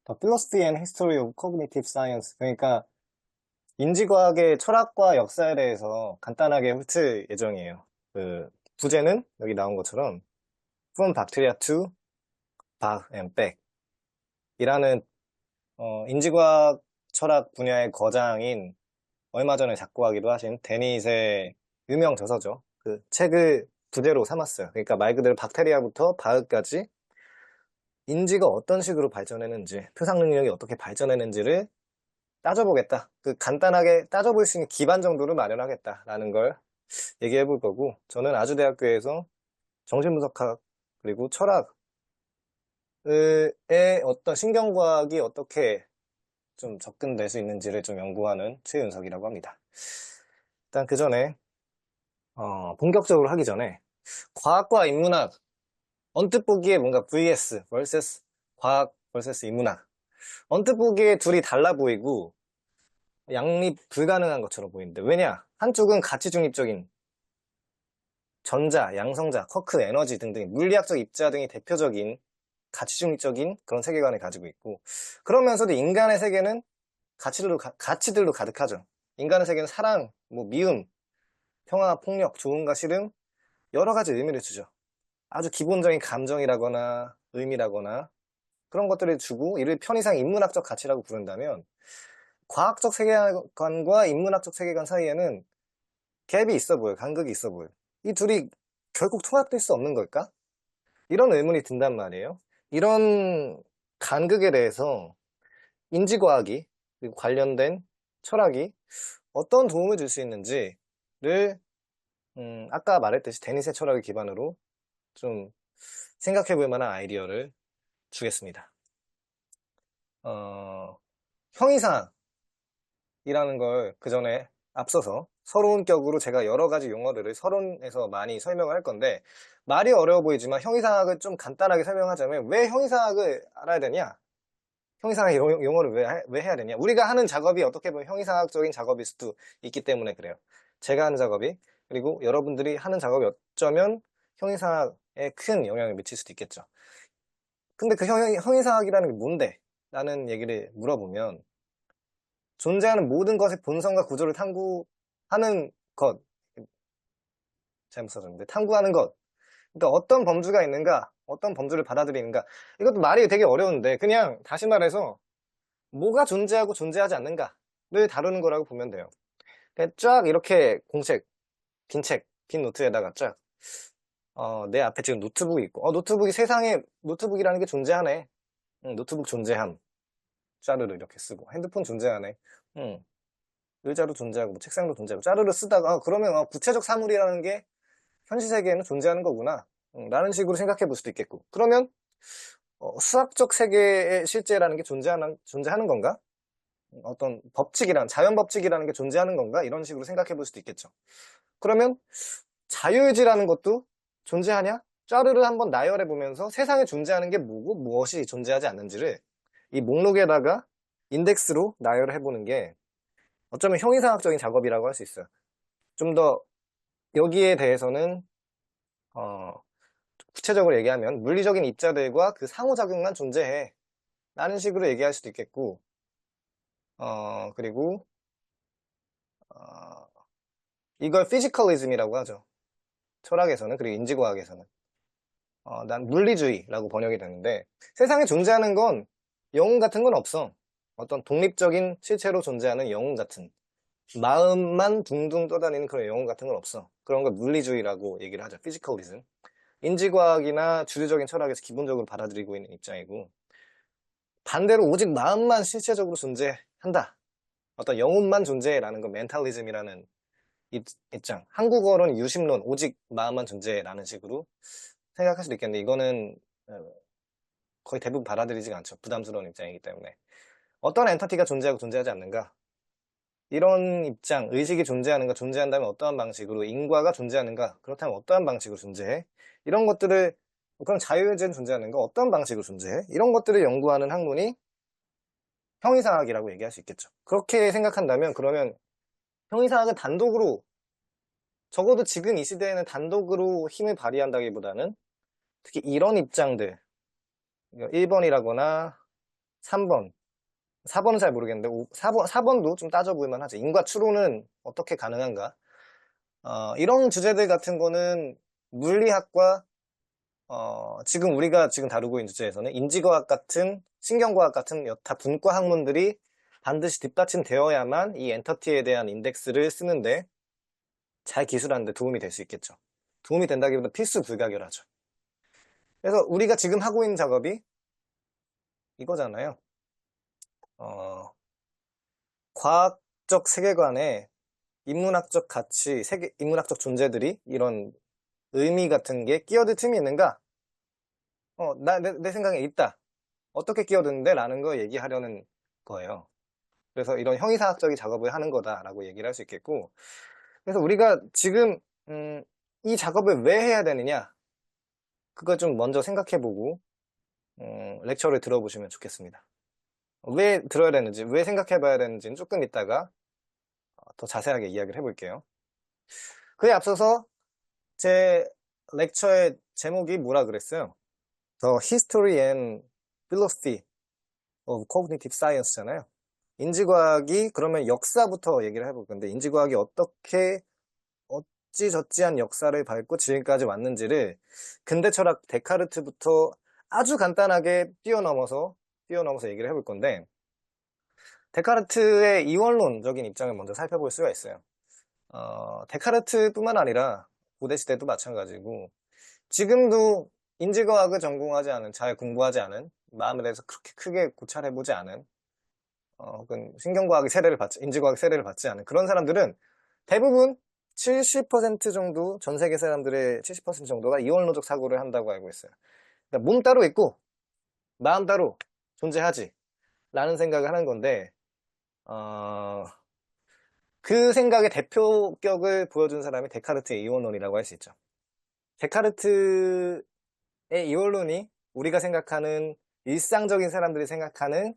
The Philosophy and History of Cognitive Science. 그러니까 인지과학의 철학과 역사에 대해서 간단하게 훑을 예정이에요. 그 부제는 여기 나온 것처럼 From Bacteria to Bach and Beck 이라는 인지과학 철학 분야의 거장인 얼마 전에 작고하기도 하신 데닛의 유명 저서죠. 그 책을 부제로 삼았어요. 그러니까 말 그대로 박테리아부터 바흐까지 인지가 어떤 식으로 발전했는지, 표상 능력이 어떻게 발전했는지를 따져보겠다. 그 간단하게 따져볼 수 있는 기반 정도를 마련하겠다라는 걸 얘기해 볼 거고, 저는 아주대학교에서 정신분석학 그리고 철학의 어떤 신경과학이 어떻게 좀 접근될 수 있는지를 좀 연구하는 최윤석이라고 합니다. 일단 그 전에 본격적으로 하기 전에 과학과 인문학 언뜻 보기에 뭔가 vs 과학 vs 인문학 언뜻 보기에 둘이 달라 보이고 양립 불가능한 것처럼 보이는데, 왜냐? 한쪽은 가치 중립적인 전자, 양성자, 쿼크, 에너지 등등 물리학적 입자 등이 대표적인 가치 중립적인 그런 세계관을 가지고 있고, 그러면서도 인간의 세계는 가치들로 가득하죠. 인간의 세계는 사랑, 미움, 평화, 폭력, 좋음과 싫음, 여러 가지 의미를 주죠. 아주 기본적인 감정이라거나 의미라거나 그런 것들을 주고, 이를 편의상 인문학적 가치라고 부른다면, 과학적 세계관과 인문학적 세계관 사이에는 갭이 있어 보여요. 간극이 있어 보여요. 이 둘이 결국 통합될 수 없는 걸까? 이런 의문이 든단 말이에요. 이런 간극에 대해서 인지과학이, 그리고 관련된 철학이 어떤 도움을 줄 수 있는지를 아까 말했듯이 데니스의 철학을 기반으로 좀 생각해 볼 만한 아이디어를 주겠습니다. 형이상이라는 걸 그 전에 앞서서 서론격으로 제가 여러 가지 용어들을 서론에서 많이 설명을 할 건데, 말이 어려워 보이지만 형이상학을 좀 간단하게 설명하자면, 왜 형이상학을 알아야 되냐? 형이상학 용어를 왜 해야 되냐? 우리가 하는 작업이 어떻게 보면 형이상학적인 작업일 수도 있기 때문에 그래요. 제가 하는 작업이, 그리고 여러분들이 하는 작업이 어쩌면 형이상학에 큰 영향을 미칠 수도 있겠죠. 근데 그 형이상학이라는 게 뭔데? 라는 얘기를 물어보면, 존재하는 모든 것의 본성과 구조를 탐구하는 것, 잘못 써졌는데, 탐구하는 것. 그러니까 어떤 범주가 있는가, 어떤 범주를 받아들이는가. 이것도 말이 되게 어려운데, 그냥 다시 말해서 뭐가 존재하고 존재하지 않는가를 다루는 거라고 보면 돼요. 그냥 쫙 이렇게 공책, 빈 노트에다가 쫙, 내 앞에 지금 노트북이 있고, 노트북이 세상에 노트북이라는 게 존재하네. 노트북 존재함. 짜르르 이렇게 쓰고, 핸드폰 존재하네. 의자로 존재하고, 책상도 존재하고, 짜르르 쓰다가, 그러면 구체적 사물이라는 게 현실 세계에는 존재하는 거구나. 라는 식으로 생각해 볼 수도 있겠고. 그러면, 수학적 세계의 실제라는 게 존재하는 건가? 어떤 자연 법칙이라는 게 존재하는 건가? 이런 식으로 생각해 볼 수도 있겠죠. 그러면 자유의지라는 것도 존재하냐? 짜르르 한번 나열해 보면서 세상에 존재하는 게 뭐고 무엇이 존재하지 않는지를 이 목록에다가 인덱스로 나열해 보는 게 어쩌면 형이상학적인 작업이라고 할 수 있어요. 좀 더 여기에 대해서는 구체적으로 얘기하면 물리적인 입자들과 그 상호작용만 존재해 라는 식으로 얘기할 수도 있겠고, 그리고 어, 이걸 피지컬리즘이라고 하죠. 철학에서는, 그리고 인지과학에서는. 난 물리주의라고 번역이 되는데, 세상에 존재하는 건 영웅 같은 건 없어. 어떤 독립적인 실체로 존재하는 영웅 같은, 마음만 둥둥 떠다니는 그런 영웅 같은 건 없어. 그런 걸 물리주의라고 얘기를 하죠. 피지컬리즘. 인지과학이나 주류적인 철학에서 기본적으로 받아들이고 있는 입장이고, 반대로 오직 마음만 실체적으로 존재한다. 어떤 영혼만 존재라는 건 멘탈리즘이라는 입장. 한국어로는 유심론, 오직 마음만 존재라는 식으로 생각할 수도 있겠는데, 이거는 거의 대부분 받아들이지가 않죠. 부담스러운 입장이기 때문에. 어떤 엔터티가 존재하고 존재하지 않는가? 이런 입장, 의식이 존재하는가, 존재한다면 어떠한 방식으로, 인과가 존재하는가, 그렇다면 어떠한 방식으로 존재해? 이런 것들을, 그럼 자유의지는 존재하는가, 어떠한 방식으로 존재해? 이런 것들을 연구하는 학문이 형이상학이라고 얘기할 수 있겠죠. 그렇게 생각한다면, 그러면 형이상학은 단독으로, 적어도 지금 이 시대에는 단독으로 힘을 발휘한다기보다는 특히 이런 입장들, 1번이라거나 3번. 4번은 잘 모르겠는데, 4번도 좀 따져볼 하죠. 인과 추론은 어떻게 가능한가? 이런 주제들 같은 거는 물리학과, 지금 우리가 지금 다루고 있는 주제에서는 인지과학 같은, 신경과학 같은 여타 분과 학문들이 반드시 뒷받침되어야만 이 엔터티에 대한 인덱스를 쓰는데 잘 기술하는데 도움이 될 수 있겠죠. 도움이 된다기보다 필수 불가결하죠. 그래서 우리가 지금 하고 있는 작업이 이거잖아요. 과학적 세계관에 인문학적 가치, 인문학적 존재들이 이런 의미 같은 게 끼어들 틈이 있는가? 내 생각에 있다. 어떻게 끼어드는데? 라는 거 얘기하려는 거예요. 그래서 이런 형이상학적인 작업을 하는 거다라고 얘기를 할 수 있겠고, 그래서 우리가 지금 이 작업을 왜 해야 되느냐? 그걸 좀 먼저 생각해보고 렉처를 들어보시면 좋겠습니다. 왜 들어야 되는지, 왜 생각해봐야 되는지는 조금 이따가 더 자세하게 이야기를 해볼게요. 그에 앞서서 제 렉처의 제목이 뭐라 그랬어요? The History and Philosophy of Cognitive Science잖아요. 인지과학이 그러면 역사부터 얘기를 해볼 건데, 인지과학이 어떻게 어찌저찌한 역사를 밟고 지금까지 왔는지를 근대 철학 데카르트부터 아주 간단하게 뛰어넘어서 얘기를 해볼 건데, 데카르트의 이원론적인 입장을 먼저 살펴볼 수가 있어요. 데카르트뿐만 아니라 고대시대도 마찬가지고 지금도 인지과학을 전공하지 않은, 잘 공부하지 않은, 마음에 대해서 그렇게 크게 고찰해보지 않은, 신경과학의 세례를 받지, 인지과학의 세례를 받지 않은 그런 사람들은 대부분 70% 정도, 전 세계 사람들의 70% 정도가 이원론적 사고를 한다고 알고 있어요. 그러니까 몸 따로 있고 마음 따로 존재하지 라는 생각을 하는 건데, 그 생각의 대표격을 보여준 사람이 데카르트의 이원론이라고 할 수 있죠. 데카르트의 이원론이 우리가 생각하는, 일상적인 사람들이 생각하는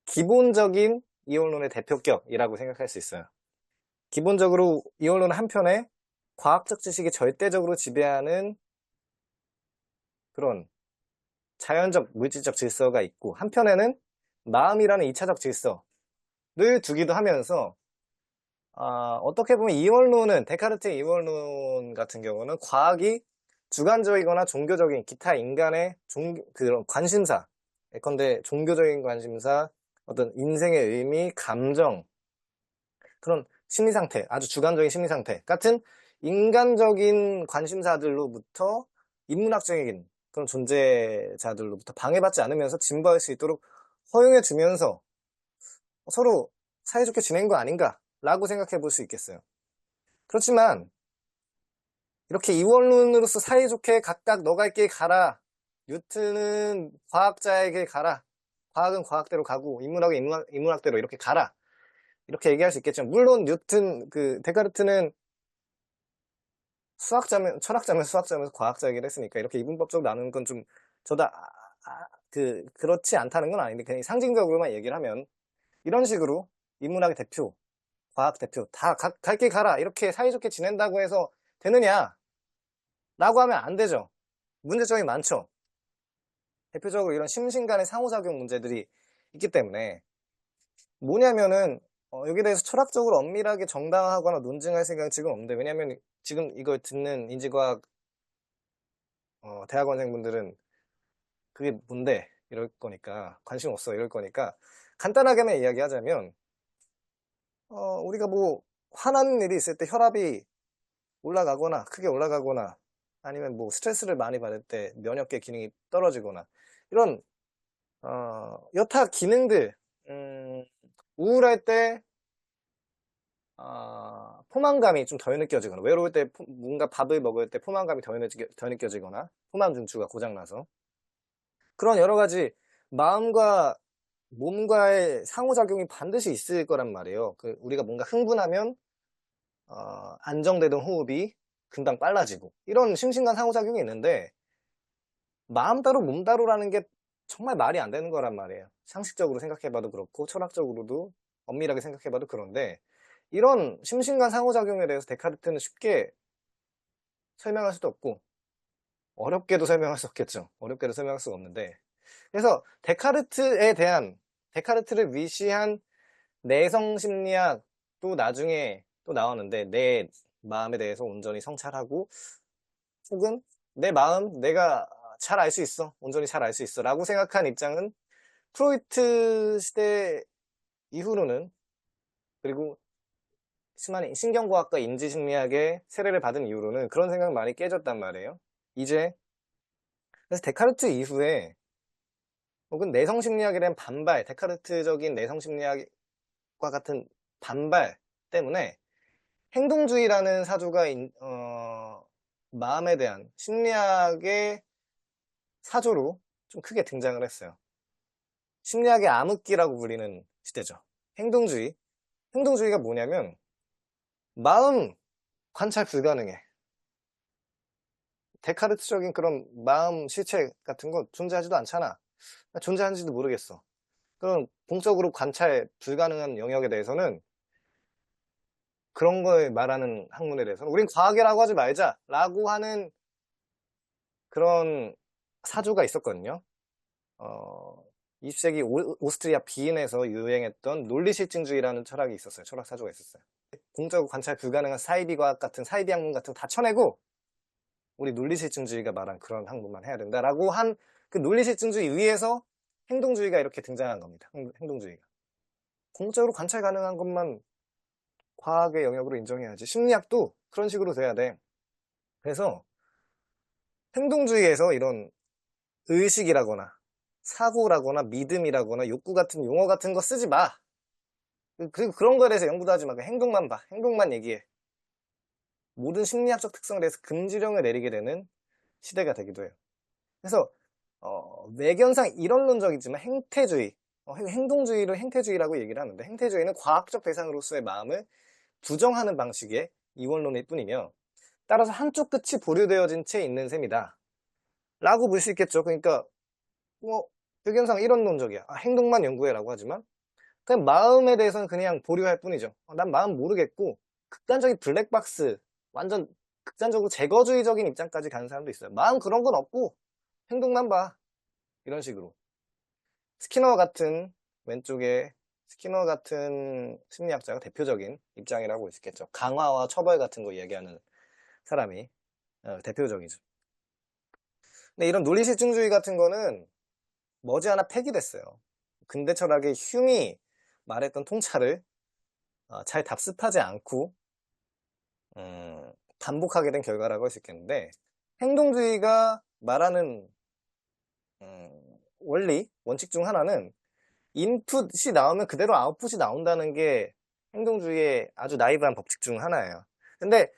기본적인 이원론의 대표격이라고 생각할 수 있어요. 기본적으로 이원론은 한편에 과학적 지식이 절대적으로 지배하는 그런 자연적 물질적 질서가 있고, 한편에는 마음이라는 2차적 질서를 두기도 하면서, 어떻게 보면 이원론은, 데카르트의 이원론 같은 경우는 과학이 주관적이거나 종교적인 기타 인간의 그런 관심사, 예컨대 종교적인 관심사, 어떤 인생의 의미, 감정, 그런 심리상태, 아주 주관적인 심리상태 같은 인간적인 관심사들로부터 인문학적인 그런 존재자들로부터 방해받지 않으면서 진보할 수 있도록 허용해주면서 서로 사이좋게 지낸 거 아닌가 라고 생각해 볼 수 있겠어요. 그렇지만 이렇게 이원론으로서 사이좋게 각각 너갈 길 가라, 뉴턴은 과학자에게 가라, 과학은 과학대로 가고 인문학은 인문학대로 이렇게 가라, 이렇게 얘기할 수 있겠지만, 물론 데카르트는 철학자면 수학자면서 과학자이긴 했으니까 이렇게 이분법적으로 나누는 건 좀 저도 그렇지 않다는 건 아닌데, 그냥 상징적으로만 얘기를 하면 이런 식으로 인문학의 대표, 과학 대표 다 갈 길 가라 이렇게 사이좋게 지낸다고 해서 되느냐 라고 하면 안 되죠. 문제점이 많죠. 대표적으로 이런 심신간의 상호작용 문제들이 있기 때문에, 뭐냐면은 여기에 대해서 철학적으로 엄밀하게 정당화하거나 논증할 생각은 지금 없는데, 왜냐면 지금 이걸 듣는 인지과학 대학원생분들은 그게 뭔데 이럴 거니까, 관심 없어 이럴 거니까 간단하게만 이야기하자면, 우리가 뭐 화나는 일이 있을 때 혈압이 올라가거나 크게 올라가거나, 아니면 뭐 스트레스를 많이 받을 때 면역계 기능이 떨어지거나, 이런 여타 기능들, 우울할 때 포만감이 좀 덜 느껴지거나, 외로울 때 뭔가 밥을 먹을 때 포만감이 덜 느껴지거나, 포만 중추가 고장나서, 그런 여러 가지 마음과 몸과의 상호작용이 반드시 있을 거란 말이에요. 우리가 뭔가 흥분하면 안정되던 호흡이 금방 빨라지고, 이런 심신간 상호작용이 있는데, 마음 따로 몸 따로라는 게 정말 말이 안 되는 거란 말이에요. 상식적으로 생각해봐도 그렇고 철학적으로도 엄밀하게 생각해봐도 그런데, 이런 심신간 상호작용에 대해서 데카르트는 쉽게 설명할 수도 없고 어렵게도 설명할 수 없겠죠. 어렵게도 설명할 수가 없는데, 그래서 데카르트를 위시한 내성 심리학도 나중에 또 나오는데, 내 마음에 대해서 온전히 성찰하고, 혹은 내 마음 내가 잘 알 수 있어, 온전히 잘 알 수 있어 라고 생각한 입장은 프로이트 시대 이후로는, 그리고 신경과학과 인지심리학의 세례를 받은 이후로는 그런 생각 많이 깨졌단 말이에요. 이제 그래서 데카르트 이후에, 혹은 내성심리학에 대한 반발, 데카르트적인 내성심리학과 같은 반발 때문에 행동주의라는 사조가 마음에 대한 심리학의 사조로 좀 크게 등장을 했어요. 심리학의 암흑기라고 불리는 시대죠. 행동주의. 행동주의가 뭐냐면 마음 관찰 불가능해. 데카르트적인 그런 마음 실체 같은 거 존재하지도 않잖아. 존재하는지도 모르겠어. 그런 공적으로 관찰 불가능한 영역에 대해서는, 그런 걸 말하는 학문에 대해서는 우린 과학이라고 하지 말자라고 하는 그런 사조가 있었거든요. 20세기 오스트리아 비엔에서 유행했던 논리실증주의라는 철학이 있었어요. 철학 사조가 있었어요. 공적으로 관찰 불가능한 사이비과학 같은, 사이비 학문 같은 거 다 쳐내고 우리 논리실증주의가 말한 그런 학문만 해야 된다라고 한 그 논리실증주의 위에서 행동주의가 이렇게 등장한 겁니다. 행동주의가. 공적으로 관찰 가능한 것만 과학의 영역으로 인정해야지. 심리학도 그런 식으로 돼야 돼. 그래서 행동주의에서 이런 의식이라거나 사고라거나 믿음이라거나 욕구 같은 용어 같은 거 쓰지 마. 그리고 그런 거에 대해서 연구도 하지 마. 그냥 행동만 봐. 행동만 얘기해. 모든 심리학적 특성에 대해서 금지령을 내리게 되는 시대가 되기도 해요. 그래서 외견상 이론론적이지만 행태주의, 행동주의를 행태주의라고 얘기를 하는데, 행태주의는 과학적 대상으로서의 마음을 부정하는 방식의 이원론일 뿐이며, 따라서 한쪽 끝이 보류되어진 채 있는 셈이다 라고 볼 수 있겠죠. 그러니까 외견상 이론론적이야. 행동만 연구해라고 하지만 그냥 마음에 대해서는 그냥 보류할 뿐이죠. 난 마음 모르겠고, 극단적인 블랙박스, 완전 극단적으로 제거주의적인 입장까지 가는 사람도 있어요. 마음 그런 건 없고 행동만 봐, 이런 식으로. 왼쪽에 스키너 같은 심리학자가 대표적인 입장이라고 볼 수 있겠죠. 강화와 처벌 같은 거 이야기하는 사람이 대표적이죠. 근데 이런 논리실증주의 같은 거는 머지않아 폐기됐어요. 근대 철학의 휴미 말했던 통찰을 잘 답습하지 않고 반복하게 된 결과라고 할 수 있겠는데, 행동주의가 말하는 원칙 중 하나는 인풋이 나오면 그대로 아웃풋이 나온다는 게 행동주의의 아주 나이브한 법칙 중 하나예요. 근데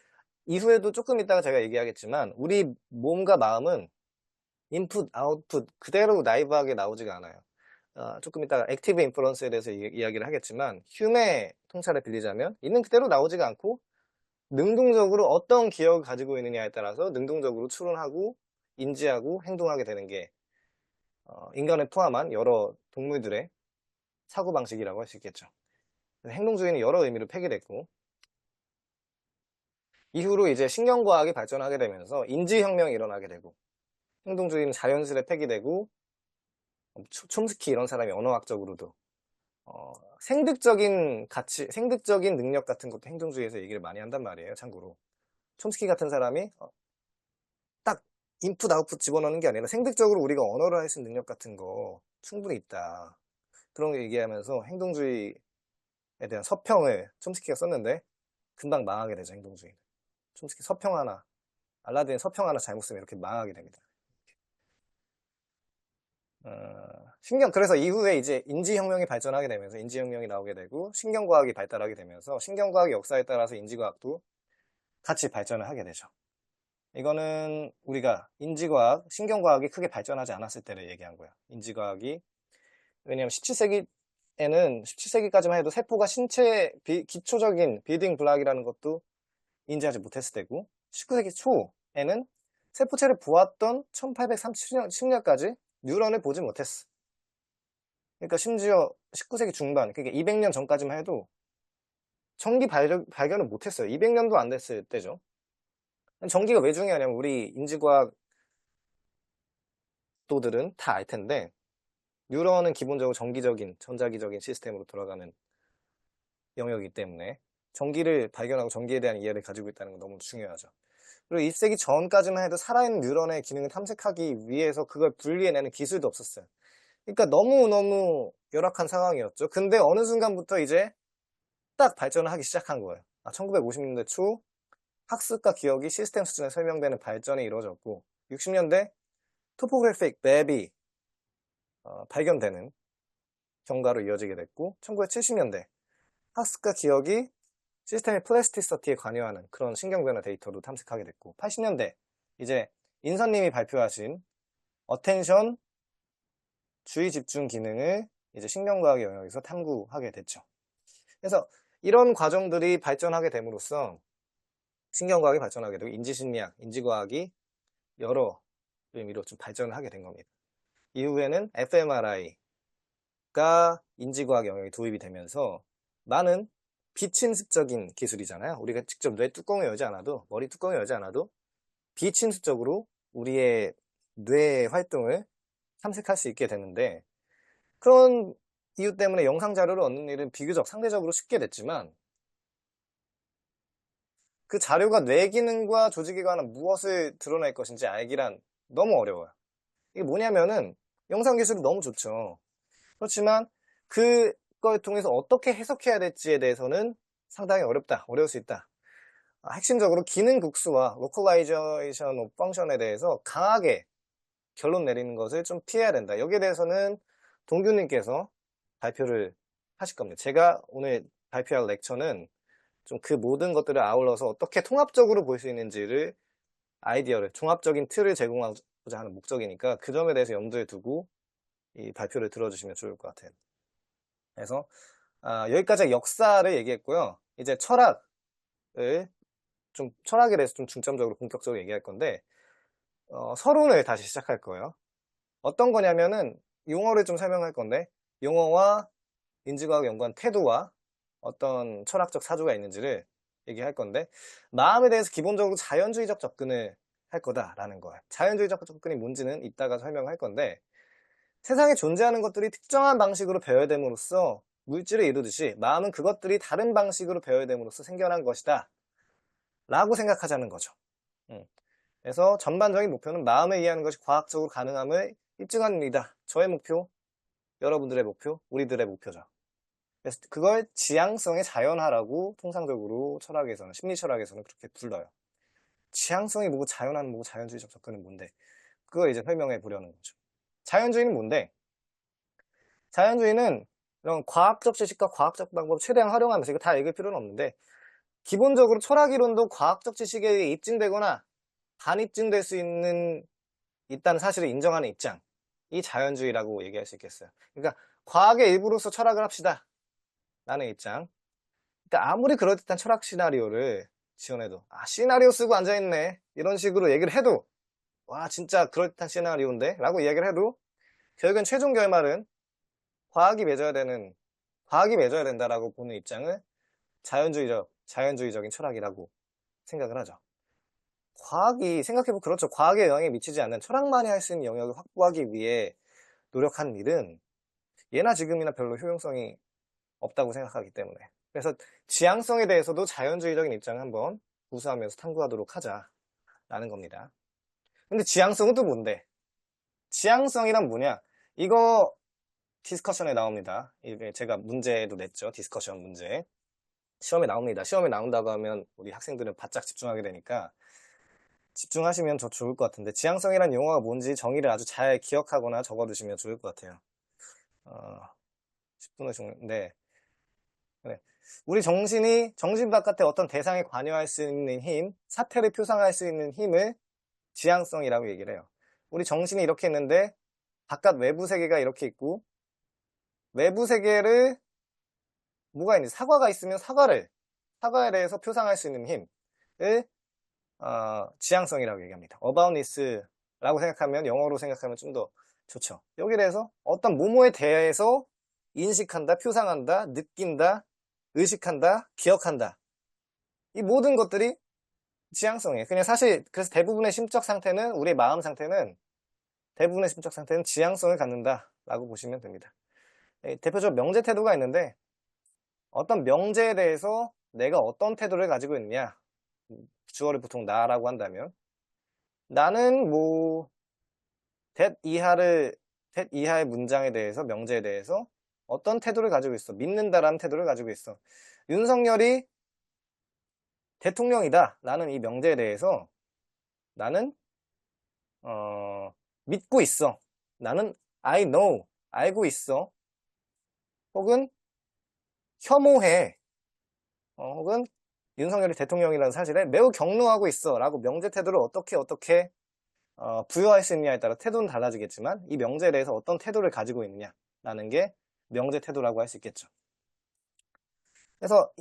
이후에도 조금 이따가 제가 얘기하겠지만, 우리 몸과 마음은 인풋, 아웃풋 그대로 나이브하게 나오지가 않아요. 조금 이따가 액티브 인플루언스에 대해서 이야기를 하겠지만, 휴메 통찰을 빌리자면 있는 그대로 나오지가 않고 능동적으로 어떤 기억을 가지고 있느냐에 따라서 능동적으로 추론하고 인지하고 행동하게 되는 게 인간을 포함한 여러 동물들의 사고방식이라고 할 수 있겠죠. 행동주의는 여러 의미로 폐기됐고, 이후로 이제 신경과학이 발전하게 되면서 인지혁명이 일어나게 되고, 행동주의는 자연스레 폐기되고, 촘스키 이런 사람이 언어학적으로도 생득적인 가치, 생득적인 능력 같은 것도 행동주의에서 얘기를 많이 한단 말이에요. 참고로 촘스키 같은 사람이 딱 인풋 아웃풋 집어넣는 게 아니라 생득적으로 우리가 언어를 할 수 있는 능력 같은 거 충분히 있다, 그런 거 얘기하면서 행동주의에 대한 서평을 촘스키가 썼는데 금방 망하게 되죠. 행동주의는 촘스키 서평 하나, 알라딘 서평 하나 잘못 쓰면 이렇게 망하게 됩니다. 그래서 이후에 이제 인지혁명이 발전하게 되면서 인지혁명이 나오게 되고, 신경과학이 발달하게 되면서 신경과학의 역사에 따라서 인지과학도 같이 발전을 하게 되죠. 이거는 우리가 인지과학, 신경과학이 크게 발전하지 않았을 때를 얘기한 거예요. 인지과학이, 왜냐하면 17세기까지만 해도 세포가 신체의 기초적인 빌딩 블락이라는 것도 인지하지 못했을 때고, 19세기 초에는 세포체를 보았던 1830년까지 뉴런을 보지 못했어. 그러니까 심지어 19세기 중반, 그러니까 200년 전까지만 해도 전기 발견을 못했어요. 200년도 안 됐을 때죠. 전기가 왜 중요하냐면, 우리 인지과학 도들은 다 알 텐데 뉴런은 기본적으로 전기적인, 전자기적인 시스템으로 돌아가는 영역이기 때문에 전기를 발견하고 전기에 대한 이해를 가지고 있다는 건 너무 중요하죠. 그리고 20세기 전까지만 해도 살아있는 뉴런의 기능을 탐색하기 위해서 그걸 분리해내는 기술도 없었어요. 그러니까 너무너무 열악한 상황이었죠. 근데 어느 순간부터 이제 딱 발전을 하기 시작한 거예요. 1950년대 초 학습과 기억이 시스템 수준에 설명되는 발전이 이루어졌고 60년대 토포그래픽 맵이 발견되는 경과로 이어지게 됐고 1970년대 학습과 기억이 시스템의 플라스티시티에 관여하는 그런 신경변화 데이터도 탐색하게 됐고 80년대 이제 인선님이 발표하신 어텐션 주의 집중 기능을 이제 신경과학 영역에서 탐구하게 됐죠. 그래서 이런 과정들이 발전하게 됨으로써 신경과학이 발전하게 되고 인지심리학, 인지과학이 여러 의미로 좀 발전을 하게 된 겁니다. 이후에는 fMRI가 인지과학 영역에 도입이 되면서 많은 비침습적인 기술이잖아요. 우리가 직접 뇌 뚜껑을 열지 않아도, 머리 뚜껑을 열지 않아도 비침습적으로 우리의 뇌 활동을 탐색할 수 있게 되는데 그런 이유 때문에 영상 자료를 얻는 일은 비교적 상대적으로 쉽게 됐지만 그 자료가 뇌 기능과 조직에 관한 무엇을 드러낼 것인지 알기란 너무 어려워요. 이게 뭐냐면은 영상 기술이 너무 좋죠. 그렇지만 그걸 통해서 어떻게 해석해야 될지에 대해서는 상당히 어려울 수 있다. 핵심적으로 기능 국수와 localization of function에 대해서 강하게 결론 내리는 것을 좀 피해야 된다. 여기에 대해서는 동규님께서 발표를 하실 겁니다. 제가 오늘 발표할 렉처는 좀 그 모든 것들을 아울러서 어떻게 통합적으로 볼 수 있는지를 아이디어를, 종합적인 틀을 제공하고자 하는 목적이니까 그 점에 대해서 염두에 두고 이 발표를 들어주시면 좋을 것 같아요. 그래서 여기까지 역사를 얘기했고요. 이제 철학에 대해서 좀 중점적으로 본격적으로 얘기할 건데 서론을 다시 시작할 거예요. 어떤 거냐면은 용어를 좀 설명할 건데 용어와 인지과학 연구한 태도와 어떤 철학적 사조가 있는지를 얘기할 건데 마음에 대해서 기본적으로 자연주의적 접근을 할 거다라는 거예요. 자연주의적 접근이 뭔지는 이따가 설명할 건데 세상에 존재하는 것들이 특정한 방식으로 배열됨으로써 물질을 이루듯이 마음은 그것들이 다른 방식으로 배열됨으로써 생겨난 것이다 라고 생각하자는 거죠. 그래서 전반적인 목표는 마음에 의하는 것이 과학적으로 가능함을 입증하는 일이다. 저의 목표, 여러분들의 목표, 우리들의 목표죠. 그래서 그걸 지향성의 자연화라고 통상적으로 철학에서는, 심리철학에서는 그렇게 불러요. 지향성이 뭐고 자연화는 뭐고 자연주의적 접근은 뭔데? 그걸 이제 설명해 보려는 거죠. 자연주의는 뭔데? 자연주의는 이런 과학적 지식과 과학적 방법을 최대한 활용하면서 이거 다 읽을 필요는 없는데 기본적으로 철학이론도 과학적 지식에 의해 입증되거나 반입증될 수 있다는 사실을 인정하는 입장, 이 자연주의라고 얘기할 수 있겠어요. 그러니까 과학의 일부로서 철학을 합시다 라는 입장. 그러니까 아무리 그럴듯한 철학 시나리오를 지원해도 시나리오 쓰고 앉아있네 이런 식으로 얘기를 해도 와 진짜 그럴듯한 시나리오인데 라고 이야기를 해도 결국엔 최종 결말은 과학이 맺어야 된다라고 보는 입장을 자연주의적인 철학이라고 생각을 하죠. 과학이 생각해보면 그렇죠. 과학에 영향이 미치지 않는 철학만이 할 수 있는 영역을 확보하기 위해 노력하는 일은 예나 지금이나 별로 효용성이 없다고 생각하기 때문에 그래서 지향성에 대해서도 자연주의적인 입장을 한번 구사하면서 탐구하도록 하자라는 겁니다. 근데 지향성은 또 뭔데? 지향성이란 뭐냐? 이거 디스커션에 나옵니다. 이게 제가 문제도 냈죠. 디스커션 문제. 시험에 나옵니다. 시험에 나온다고 하면 우리 학생들은 바짝 집중하게 되니까 집중하시면 더 좋을 것 같은데 지향성이란 용어가 뭔지 정의를 아주 잘 기억하거나 적어두시면 좋을 것 같아요. 10분의 네. 네. 우리 정신 바깥의 어떤 대상에 관여할 수 있는 힘, 사태를 표상할 수 있는 힘을 지향성이라고 얘기를 해요. 우리 정신이 이렇게 있는데 바깥 외부 세계가 이렇게 있고 외부 세계를 뭐가 있는지 사과가 있으면 사과에 대해서 표상할 수 있는 힘을 지향성이라고 얘기합니다. aboutness라고 생각하면 영어로 생각하면 좀 더 좋죠. 여기에 대해서 어떤 뭐뭐에 대해서 인식한다, 표상한다, 느낀다, 의식한다, 기억한다. 이 모든 것들이 지향성이에요. 그냥 사실 그래서 대부분의 심적 상태는 우리의 마음 상태는 대부분의 심적 상태는 지향성을 갖는다라고 보시면 됩니다. 대표적 명제 태도가 있는데 어떤 명제에 대해서 내가 어떤 태도를 가지고 있느냐, 주어를 보통 나라고 한다면 나는 뭐 that 이하의 문장에 대해서 명제에 대해서 어떤 태도를 가지고 있어, 믿는다라는 태도를 가지고 있어. 윤석열이 대통령이다 라는 이 명제에 대해서 나는 믿고 있어. 나는 I know, 알고 있어. 혹은 혐오해. 혹은 윤석열이 대통령이라는 사실에 매우 격노하고 있어 라고 명제 태도를 어떻게 부여할 수 있느냐에 따라 태도는 달라지겠지만 이 명제에 대해서 어떤 태도를 가지고 있느냐라는 게 명제 태도라고 할 수 있겠죠. 그래서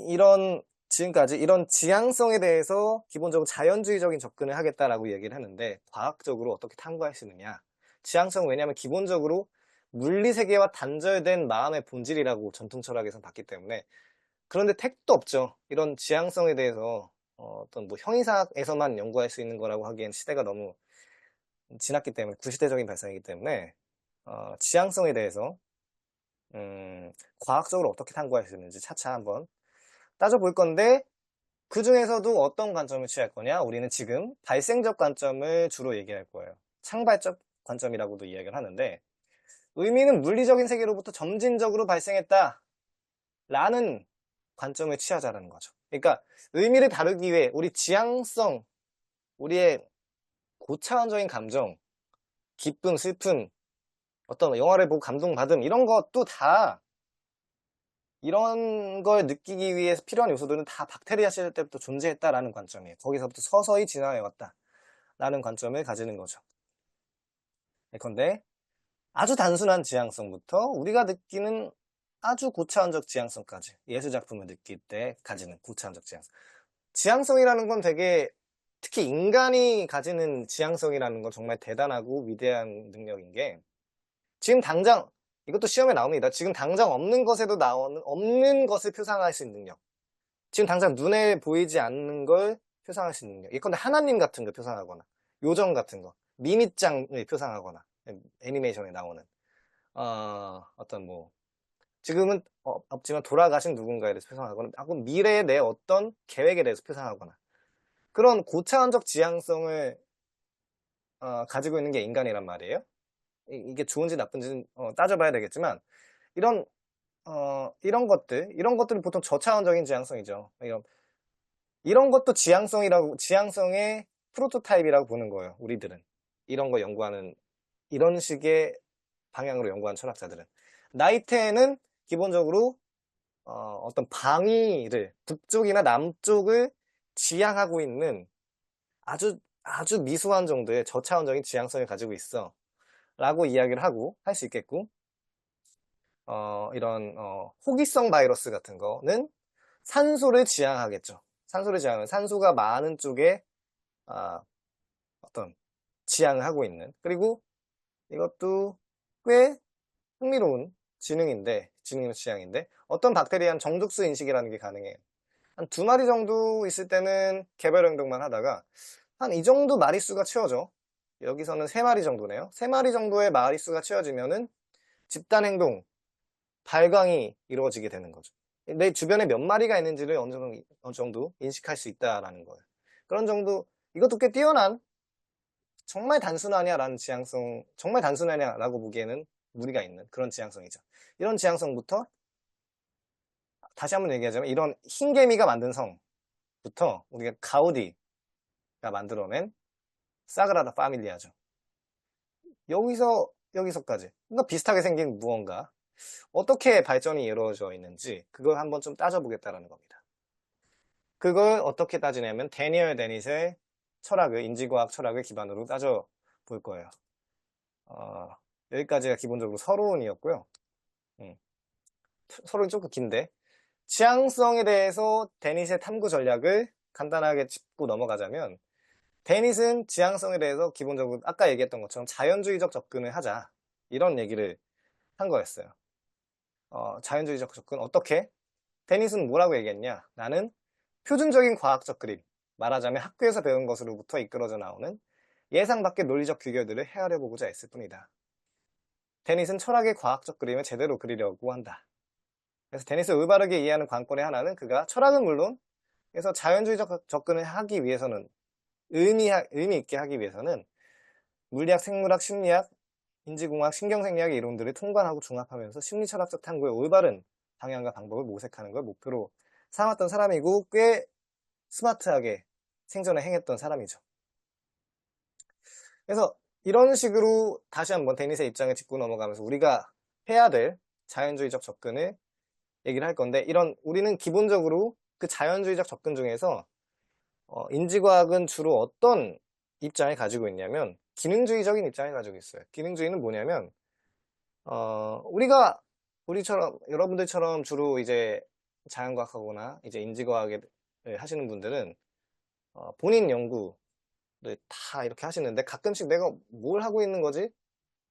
지금까지 이런 지향성에 대해서 기본적으로 자연주의적인 접근을 하겠다라고 얘기를 하는데 과학적으로 어떻게 탐구할 수 있느냐. 지향성은 왜냐하면 기본적으로 물리세계와 단절된 마음의 본질이라고 전통 철학에서 봤기 때문에. 그런데 택도 없죠. 이런 지향성에 대해서 어떤 뭐 형이상학에서만 연구할 수 있는 거라고 하기엔 시대가 너무 지났기 때문에, 구시대적인 발상이기 때문에 지향성에 대해서 과학적으로 어떻게 탐구할 수 있는지 차차 한번 따져볼 건데, 그 중에서도 어떤 관점을 취할 거냐? 우리는 지금 발생적 관점을 주로 얘기할 거예요. 창발적 관점이라고도 이야기를 하는데, 의미는 물리적인 세계로부터 점진적으로 발생했다 라는 관점을 취하자라는 거죠. 그러니까 의미를 다루기 위해 우리 지향성, 우리의 고차원적인 감정, 기쁨, 슬픔, 어떤 영화를 보고 감동받음, 이런 것도 다, 이런 걸 느끼기 위해서 필요한 요소들은 다 박테리아 시절 때부터 존재했다라는 관점이에요. 거기서부터 서서히 진화해 왔다라는 관점을 가지는 거죠. 예컨대 아주 단순한 지향성부터 우리가 느끼는 아주 고차원적 지향성까지, 예술작품을 느낄 때 가지는 고차원적 지향성. 지향성이라는 건 되게, 특히 인간이 가지는 지향성이라는 건 정말 대단하고 위대한 능력인 게, 지금 당장, 이것도 시험에 나옵니다. 지금 당장 없는 것에도 나오는, 없는 것을 표상할 수 있는 능력. 지금 당장 눈에 보이지 않는 걸 표상할 수 있는 능력. 예컨대 하나님 같은 거 표상하거나, 요정 같은 거, 미미짱을 표상하거나, 애니메이션에 나오는, 어떤 뭐, 지금은 없지만 돌아가신 누군가에 대해서 표상하거나, 혹은 미래의 내 어떤 계획에 대해서 표상하거나, 그런 고차원적 지향성을 가지고 있는 게 인간이란 말이에요. 이게 좋은지 나쁜지는 따져봐야 되겠지만, 이런 이런 것들은 보통 저차원적인 지향성이죠. 이런 것도 지향성의 프로토타입이라고 보는 거예요. 우리들은 이런 거 연구하는, 이런 식의 방향으로 연구하는 철학자들은. 나이테는 기본적으로 어떤 방위를, 북쪽이나 남쪽을 지향하고 있는 아주 미수한 정도의 저차원적인 지향성을 가지고 있어 라고 이야기를 하고 할 수 있겠고, 이런 호기성 바이러스 같은 거는 산소를 지향하겠죠. 산소를 지향하는, 산소가 많은 쪽에 어떤 지향을 하고 있는, 그리고 이것도 꽤 흥미로운 지능 지향인데, 어떤 박테리아는 정족수 인식이라는 게 가능해요. 한 2마리 정도 있을 때는 개별 행동만 하다가 한 이 정도 마리수가 채워져. 여기서는 3마리 정도네요. 3마리 정도의 마리수가 채워지면은 집단 행동, 발광이 이루어지게 되는 거죠. 내 주변에 몇 마리가 있는지를 어느 정도 인식할 수 있다라는 거예요. 그런 정도, 이것도 꽤 뛰어난, 정말 단순하냐라는 지향성, 정말 단순하냐라고 보기에는 무리가 있는 그런 지향성이죠. 이런 지향성부터, 다시 한번 얘기하자면, 이런 흰개미가 만든 성부터 우리가 가우디가 만들어낸 사그라다 파밀리아죠. 여기서까지 뭔가 비슷하게 생긴 무언가, 어떻게 발전이 이루어져 있는지 그걸 한번 좀 따져보겠다라는 겁니다. 그걸 어떻게 따지냐면 데니얼 데닛의 인지과학 철학을 기반으로 따져볼 거예요. 여기까지가 기본적으로 서론이었고요. 서론이 조금 긴데, 지향성에 대해서 데닛의 탐구 전략을 간단하게 짚고 넘어가자면, 데닛은 지향성에 대해서 기본적으로 아까 얘기했던 것처럼 자연주의적 접근을 하자, 이런 얘기를 한 거였어요. 자연주의적 접근, 어떻게? 데닛은 뭐라고 얘기했냐? 나는 표준적인 과학적 그림, 말하자면 학교에서 배운 것으로부터 이끌어져 나오는 예상 밖의 논리적 규결들을 헤아려 보고자 했을 뿐이다. 데닛은 철학의 과학적 그림을 제대로 그리려고 한다. 그래서 데닛을 올바르게 이해하는 관건의 하나는 그가 철학은 물론 그래서 자연주의적 접근을 하기 위해서는 의미 있게 하기 위해서는 물리학, 생물학, 심리학, 인지공학, 신경생리학의 이론들을 통관하고 종합하면서 심리철학적 탐구의 올바른 방향과 방법을 모색하는 걸 목표로 삼았던 사람이고 꽤 스마트하게 생전에 행했던 사람이죠. 그래서 이런 식으로 다시 한번 데닛의 입장을 짚고 넘어가면서 우리가 해야 될 자연주의적 접근을 얘기를 할 건데 우리는 기본적으로 그 자연주의적 접근 중에서 인지과학은 주로 어떤 입장을 가지고 있냐면 기능주의적인 입장을 가지고 있어요. 기능주의는 뭐냐면 우리처럼 여러분들처럼 주로 이제 자연과학하거나 이제 인지과학을 하시는 분들은 본인 연구를 다 이렇게 하시는데 가끔씩 내가 뭘 하고 있는 거지?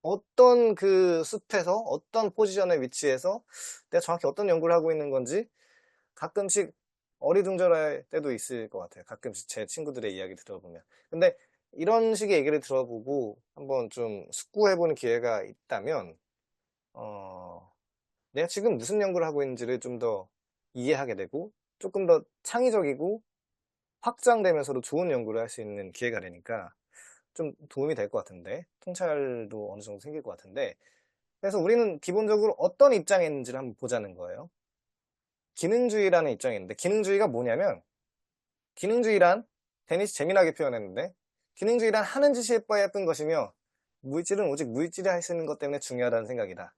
어떤 그 숲에서 어떤 포지션에 위치해서 내가 정확히 어떤 연구를 하고 있는 건지 가끔씩 어리둥절할 때도 있을 것 같아요. 가끔씩 제 친구들의 이야기 들어보면. 근데 이런 식의 얘기를 들어보고 한번 좀 숙고해보는 기회가 있다면 내가 지금 무슨 연구를 하고 있는지를 좀 더 이해하게 되고 조금 더 창의적이고 확장되면서도 좋은 연구를 할 수 있는 기회가 되니까 좀 도움이 될 것 같은데 통찰도 어느 정도 생길 것 같은데 그래서 우리는 기본적으로 어떤 입장에 있는지를 한번 보자는 거예요. 기능주의라는 입장이 있는데 기능주의가 뭐냐면 기능주의란 데니스 재미나게 표현했는데 기능주의란 하는 짓이 예쁜 것이며 물질은 오직 물질이 할 수 있는 것 때문에 중요하다는 생각이다.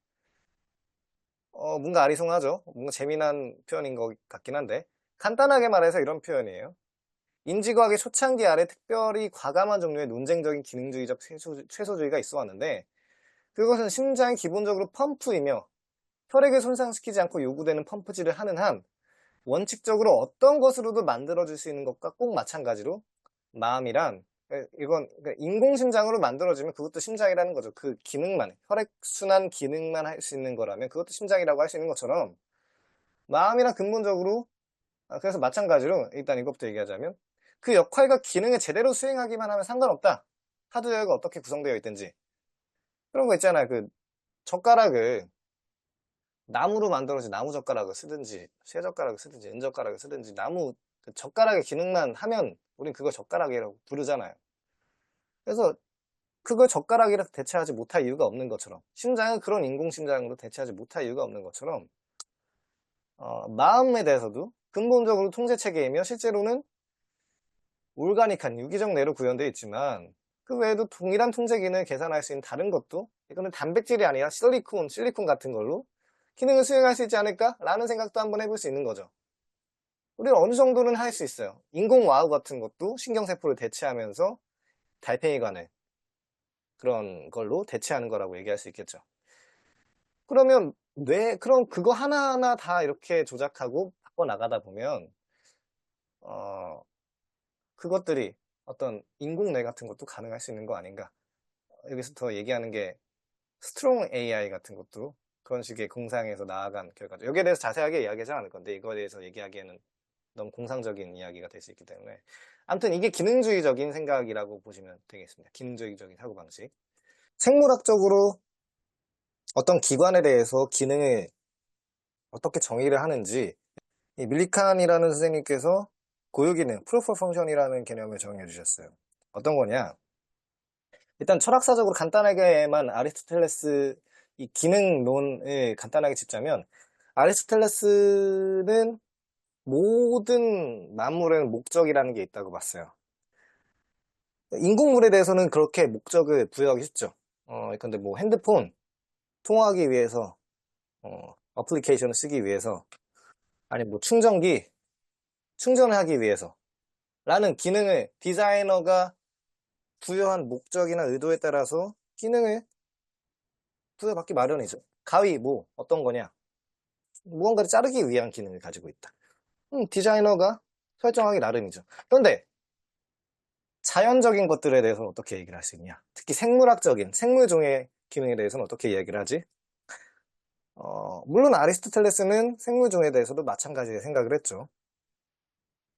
뭔가 아리송하죠. 뭔가 재미난 표현인 것 같긴 한데 간단하게 말해서 이런 표현이에요. 인지과학의 초창기 아래 특별히 과감한 종류의 논쟁적인 기능주의적 최소주의가 있어 왔는데 그것은 심장이 기본적으로 펌프이며 혈액을 손상시키지 않고 요구되는 펌프질을 하는 한 원칙적으로 어떤 것으로도 만들어질 수 있는 것과 꼭 마찬가지로 마음이란 이건 인공심장으로 만들어지면 그것도 심장이라는 거죠. 그 기능만 혈액순환 기능만 할 수 있는 거라면 그것도 심장이라고 할 수 있는 것처럼 마음이란 근본적으로 그래서 마찬가지로 일단 이것부터 얘기하자면 그 역할과 기능을 제대로 수행하기만 하면 상관없다. 하드웨어가 어떻게 구성되어 있든지 그런 거 있잖아요. 그 젓가락을 나무로 만들어진 나무 젓가락을 쓰든지 쇠 젓가락을 쓰든지 은 젓가락을 쓰든지 나무 그 젓가락의 기능만 하면 우린 그걸 젓가락이라고 부르잖아요. 그래서 그걸 젓가락이라고 대체하지 못할 이유가 없는 것처럼 심장은 그런 인공심장으로 대체하지 못할 이유가 없는 것처럼 마음에 대해서도 근본적으로 통제체계이며 실제로는 올가닉한 유기적 뇌로 구현되어 있지만 그 외에도 동일한 통제 기능을 계산할 수 있는 다른 것도 이거는 단백질이 아니라 실리콘 같은 걸로 기능을 수행할 수 있지 않을까? 라는 생각도 한번 해볼 수 있는 거죠. 우리는 어느 정도는 할 수 있어요. 인공와우 같은 것도 신경세포를 대체하면서 달팽이관을 그런 걸로 대체하는 거라고 얘기할 수 있겠죠. 그러면 그럼 그거 하나하나 다 이렇게 조작하고 바꿔나가다 보면 그것들이 어떤 인공뇌 같은 것도 가능할 수 있는 거 아닌가. 여기서 더 얘기하는 게 스트롱 AI 같은 것도 그런 식의 공상에서 나아간 결과죠. 여기에 대해서 자세하게 이야기하지 않을 건데 이거에 대해서 얘기하기에는 너무 공상적인 이야기가 될 수 있기 때문에 아무튼 이게 기능주의적인 생각이라고 보시면 되겠습니다. 기능주의적인 사고방식. 생물학적으로 어떤 기관에 대해서 기능을 어떻게 정의를 하는지 이 밀리칸이라는 선생님께서 고유기능, 프루프 펑션이라는 개념을 정의해 주셨어요. 어떤 거냐? 일단 철학사적으로 간단하게만 아리스토텔레스 이 기능론을 간단하게 짚자면 아리스토텔레스는 모든 만물에는 목적이라는 게 있다고 봤어요. 인공물에 대해서는 그렇게 목적을 부여하기 쉽죠. 근데 뭐 핸드폰 통화하기 위해서 어플리케이션을 쓰기 위해서 아니 뭐 충전기 충전을 하기 위해서 라는 기능을 디자이너가 부여한 목적이나 의도에 따라서 기능을 부여받기 마련이죠. 가위 뭐 어떤 거냐? 무언가를 자르기 위한 기능을 가지고 있다. 디자이너가 설정하기 나름이죠. 그런데 자연적인 것들에 대해서는 어떻게 얘기를 할 수 있냐? 특히 생물학적인 생물종의 기능에 대해서는 어떻게 이야기를 하지? 물론 아리스토텔레스는 생물종에 대해서도 마찬가지의 생각을 했죠.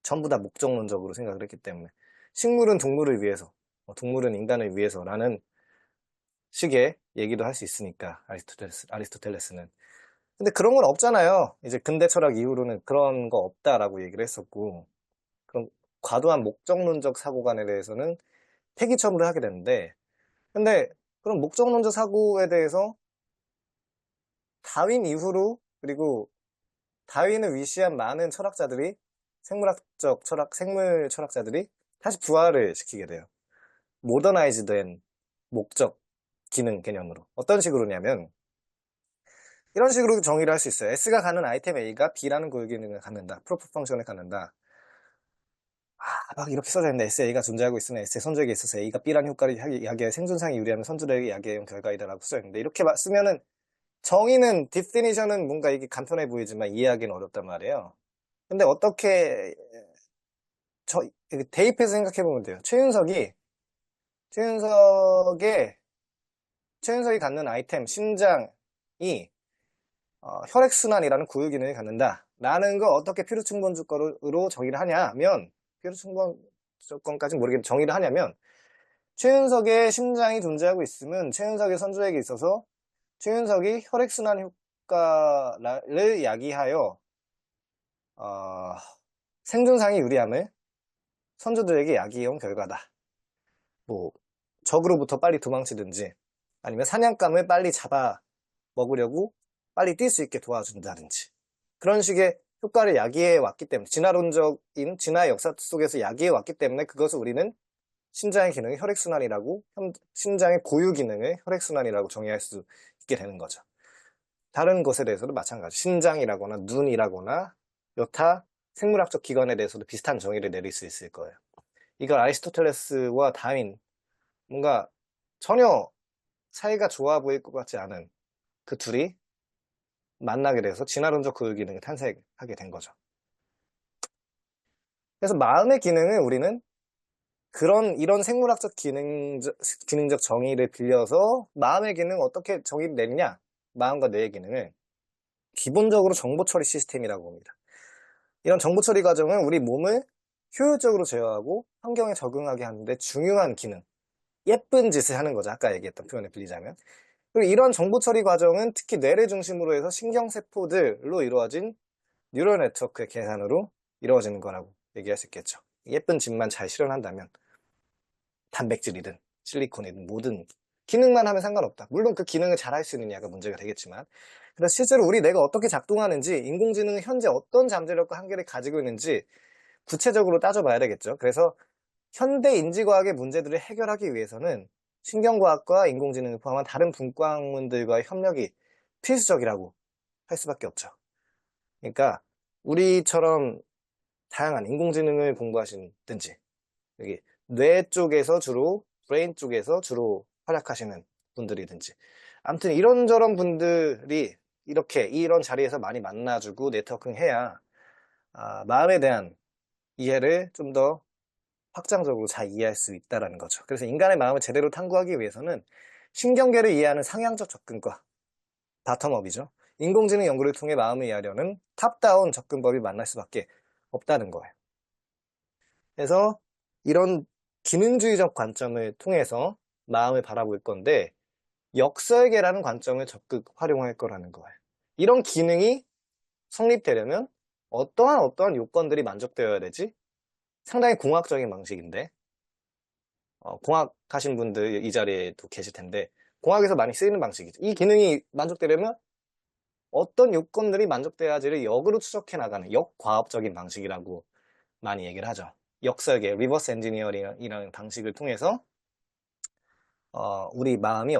전부 다 목적론적으로 생각을 했기 때문에 식물은 동물을 위해서 동물은 인간을 위해서라는 식의 얘기도 할 수 있으니까, 아리스토텔레스는. 근데 그런 건 없잖아요. 이제 근대 철학 이후로는 그런 거 없다라고 얘기를 했었고, 그런 과도한 목적론적 사고관에 대해서는 폐기 처분을 하게 되는데, 근데 그런 목적론적 사고에 대해서 다윈 이후로, 그리고 다윈을 위시한 많은 철학자들이, 생물 철학자들이 다시 부활을 시키게 돼요. 모더나이즈된 목적, 기능 개념으로. 어떤 식으로냐면, 이런 식으로 정의를 할 수 있어요. S가 갖는 아이템 A가 B라는 고유 기능을 갖는다. 프로프 펑션을 갖는다. 막 이렇게 써져 있는데 SA가 존재하고 있으면 S의 선조에게 있어서 A가 B라는 효과를 야기하여 생존상에 유리하면 선조들에게 야기해온 결과이다라고 써 있는데, 이렇게 쓰면은 정의는, 디피니션은 뭔가 이게 간편해 보이지만 이해하기는 어렵단 말이에요. 근데 어떻게 대입해서 생각해 보면 돼요. 최윤석의 최윤석이 갖는 아이템 신장이 혈액순환이라는 고유 기능을 갖는다 라는 걸 어떻게 필요충분 조건으로 정의를 하냐면, 필요충분 조건까지는 모르겠는데 정의를 하냐면, 최윤석의 심장이 존재하고 있으면 최윤석의 선조에게 있어서 최윤석이 혈액순환 효과를 야기하여 생존상의 유리함을 선조들에게 야기해온 결과다. 뭐 적으로부터 빨리 도망치든지, 아니면 사냥감을 빨리 잡아 먹으려고 빨리 뛸 수 있게 도와준다든지, 그런 식의 효과를 야기해 왔기 때문에, 진화론적인 진화 역사 속에서 야기해 왔기 때문에 그것을 우리는 신장의 기능을 혈액순환이라고, 신장의 고유 기능을 혈액순환이라고 정의할 수 있게 되는 거죠. 다른 것에 대해서도 마찬가지, 신장이라거나 눈이라거나 여타 생물학적 기관에 대해서도 비슷한 정의를 내릴 수 있을 거예요. 이걸 아리스토텔레스와 다윈, 뭔가 전혀 사이가 좋아 보일 것 같지 않은 그 둘이 만나게 돼서 진화론적 고유 기능이 탄생하게 된 거죠. 그래서 마음의 기능을 우리는 이런 생물학적 기능적 정의를 빌려서 마음의 기능 어떻게 정의를 내느냐, 마음과 뇌의 기능을 기본적으로 정보 처리 시스템이라고 봅니다. 이런 정보 처리 과정은 우리 몸을 효율적으로 제어하고 환경에 적응하게 하는데 중요한 기능, 예쁜 짓을 하는 거죠. 아까 얘기했던 표현을 빌리자면. 그리고 이런 정보 처리 과정은 특히 뇌를 중심으로 해서 신경세포들로 이루어진 뉴럴 네트워크의 계산으로 이루어지는 거라고 얘기할 수 있겠죠. 예쁜 짓만 잘 실현한다면 단백질이든 실리콘이든 모든 기능만 하면 상관없다. 물론 그 기능을 잘 할 수 있느냐가 문제가 되겠지만, 그래서 실제로 우리 뇌가 어떻게 작동하는지, 인공지능은 현재 어떤 잠재력과 한계를 가지고 있는지 구체적으로 따져봐야 되겠죠. 그래서 현대 인지과학의 문제들을 해결하기 위해서는 신경과학과 인공지능을 포함한 다른 분과학문들과의 협력이 필수적이라고 할 수밖에 없죠. 그러니까 우리처럼 다양한 인공지능을 공부하시든지, 여기 뇌 쪽에서 주로, 브레인 쪽에서 주로 활약하시는 분들이든지, 아무튼 이런저런 분들이 이렇게 이런 자리에서 많이 만나주고 네트워킹 해야 마음에 대한 이해를 좀 더 확장적으로 잘 이해할 수 있다는 거죠. 그래서 인간의 마음을 제대로 탐구하기 위해서는 신경계를 이해하는 상향적 접근과 바텀업이죠. 인공지능 연구를 통해 마음을 이해하려는 탑다운 접근법이 만날 수밖에 없다는 거예요. 그래서 이런 기능주의적 관점을 통해서 마음을 바라볼 건데, 역설계라는 관점을 적극 활용할 거라는 거예요. 이런 기능이 성립되려면 어떠한 요건들이 만족되어야 되지? 상당히 공학적인 방식인데, 공학하신 분들 이 자리에도 계실 텐데, 공학에서 많이 쓰이는 방식이죠. 이 기능이 만족되려면 어떤 요건들이 만족돼야지를 역으로 추적해 나가는 역과학적인 방식이라고 많이 얘기를 하죠. 역설계, 리버스 엔지니어링이라는 방식을 통해서 우리 마음이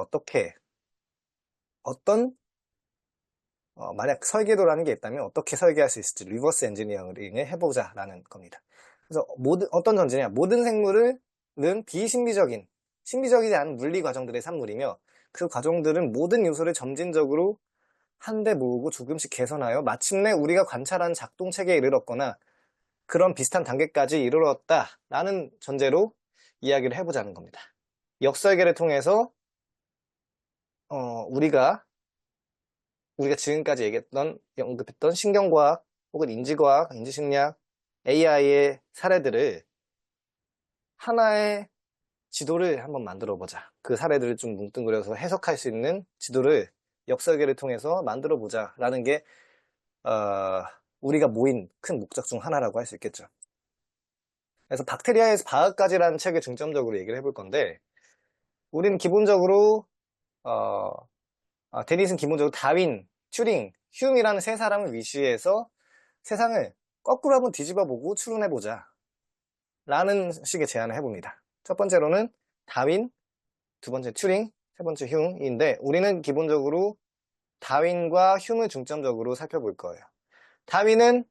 만약 설계도라는 게 있다면 어떻게 설계할 수 있을지 리버스 엔지니어링을 해보자라는 겁니다. 그래서 어떤 전제냐, 모든 생물은 신비적이지 않은 물리 과정들의 산물이며, 그 과정들은 모든 요소를 점진적으로 한데 모으고 조금씩 개선하여 마침내 우리가 관찰한 작동 체계에 이르렀거나 그런 비슷한 단계까지 이르렀다라는 전제로 이야기를 해보자는 겁니다. 역설계를 통해서 우리가 지금까지 언급했던 신경과학 혹은 인지과학, 인지심리학, AI의 사례들을 하나의 지도를 한번 만들어 보자. 그 사례들을 좀 뭉뚱그려서 해석할 수 있는 지도를 역설계를 통해서 만들어 보자. 라는 게, 어, 우리가 모인 큰 목적 중 하나라고 할 수 있겠죠. 그래서 박테리아에서 바흐까지라는 책을 중점적으로 얘기를 해볼 건데, 우리는 기본적으로, 어, 데니스는 기본적으로 다윈, 튜링, 휴음이라는 세 사람을 위시해서 세상을 거꾸로 한번 뒤집어 보고 추론해 보자. 라는 식의 제안을 해봅니다. 첫 번째로는 다윈, 두 번째 튜링, 세 번째 흉인데 우리는 기본적으로 다윈과 흉을 중점적으로 살펴볼 거예요. 다윈은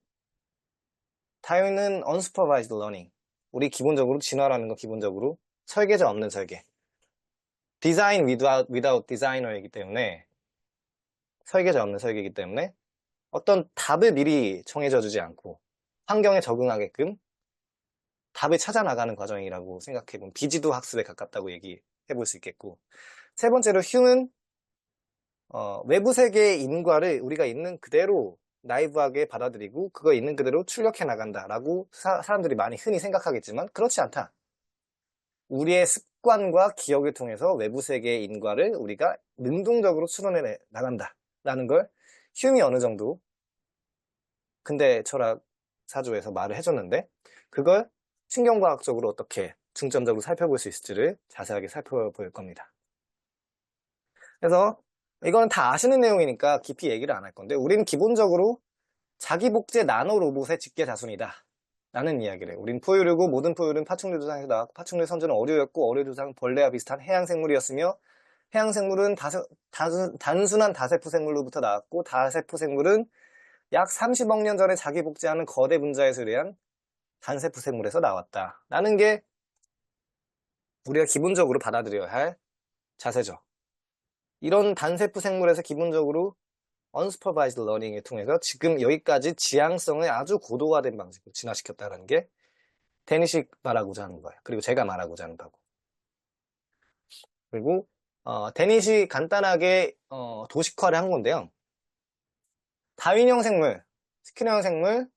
unsupervised learning. 우리 기본적으로 진화라는 건 기본적으로 설계자 없는 설계. design without designer이기 때문에 설계자 없는 설계이기 때문에 어떤 답을 미리 정해져 주지 않고 환경에 적응하게끔 답을 찾아 나가는 과정이라고 생각해보면 비지도 학습에 가깝다고 얘기해 볼 수 있겠고, 세 번째로 흉은 외부 세계의 인과를 우리가 있는 그대로 나이브하게 받아들이고 그거 있는 그대로 출력해 나간다라고 사람들이 많이 흔히 생각하겠지만 그렇지 않다. 우리의 습관과 기억을 통해서 외부 세계의 인과를 우리가 능동적으로 추론해 나간다라는 걸 흉이 어느 정도 근대 철학 사조에서 말을 해줬는데 그걸 신경과학적으로 어떻게 중점적으로 살펴볼 수 있을지를 자세하게 살펴볼 겁니다. 그래서 이거는 다 아시는 내용이니까 깊이 얘기를 안 할 건데 우리는 기본적으로 자기 복제 나노 로봇의 직계 자손이다 라는 이야기를 해요. 우린 포유류고 모든 포유류는 파충류 조상에서 나왔고 파충류의 선조는 어류였고 어류 조상은 벌레와 비슷한 해양생물이었으며 해양생물은 단순한 다세포 생물로부터 나왔고 다세포 생물은 약 30억 년 전에 자기 복제하는 거대 분자에서 의한 단세포 생물에서 나왔다 라는 게 우리가 기본적으로 받아들여야 할 자세죠. 이런 단세포 생물에서 기본적으로 unsupervised learning을 통해서 지금 여기까지 지향성을 아주 고도화된 방식으로 진화시켰다는 게 데니시 말하고자 하는 거예요. 그리고 제가 말하고자 하는 바고. 그리고 데니시 간단하게 도식화를 한 건데요. 다윈형 생물, 스키너형 생물,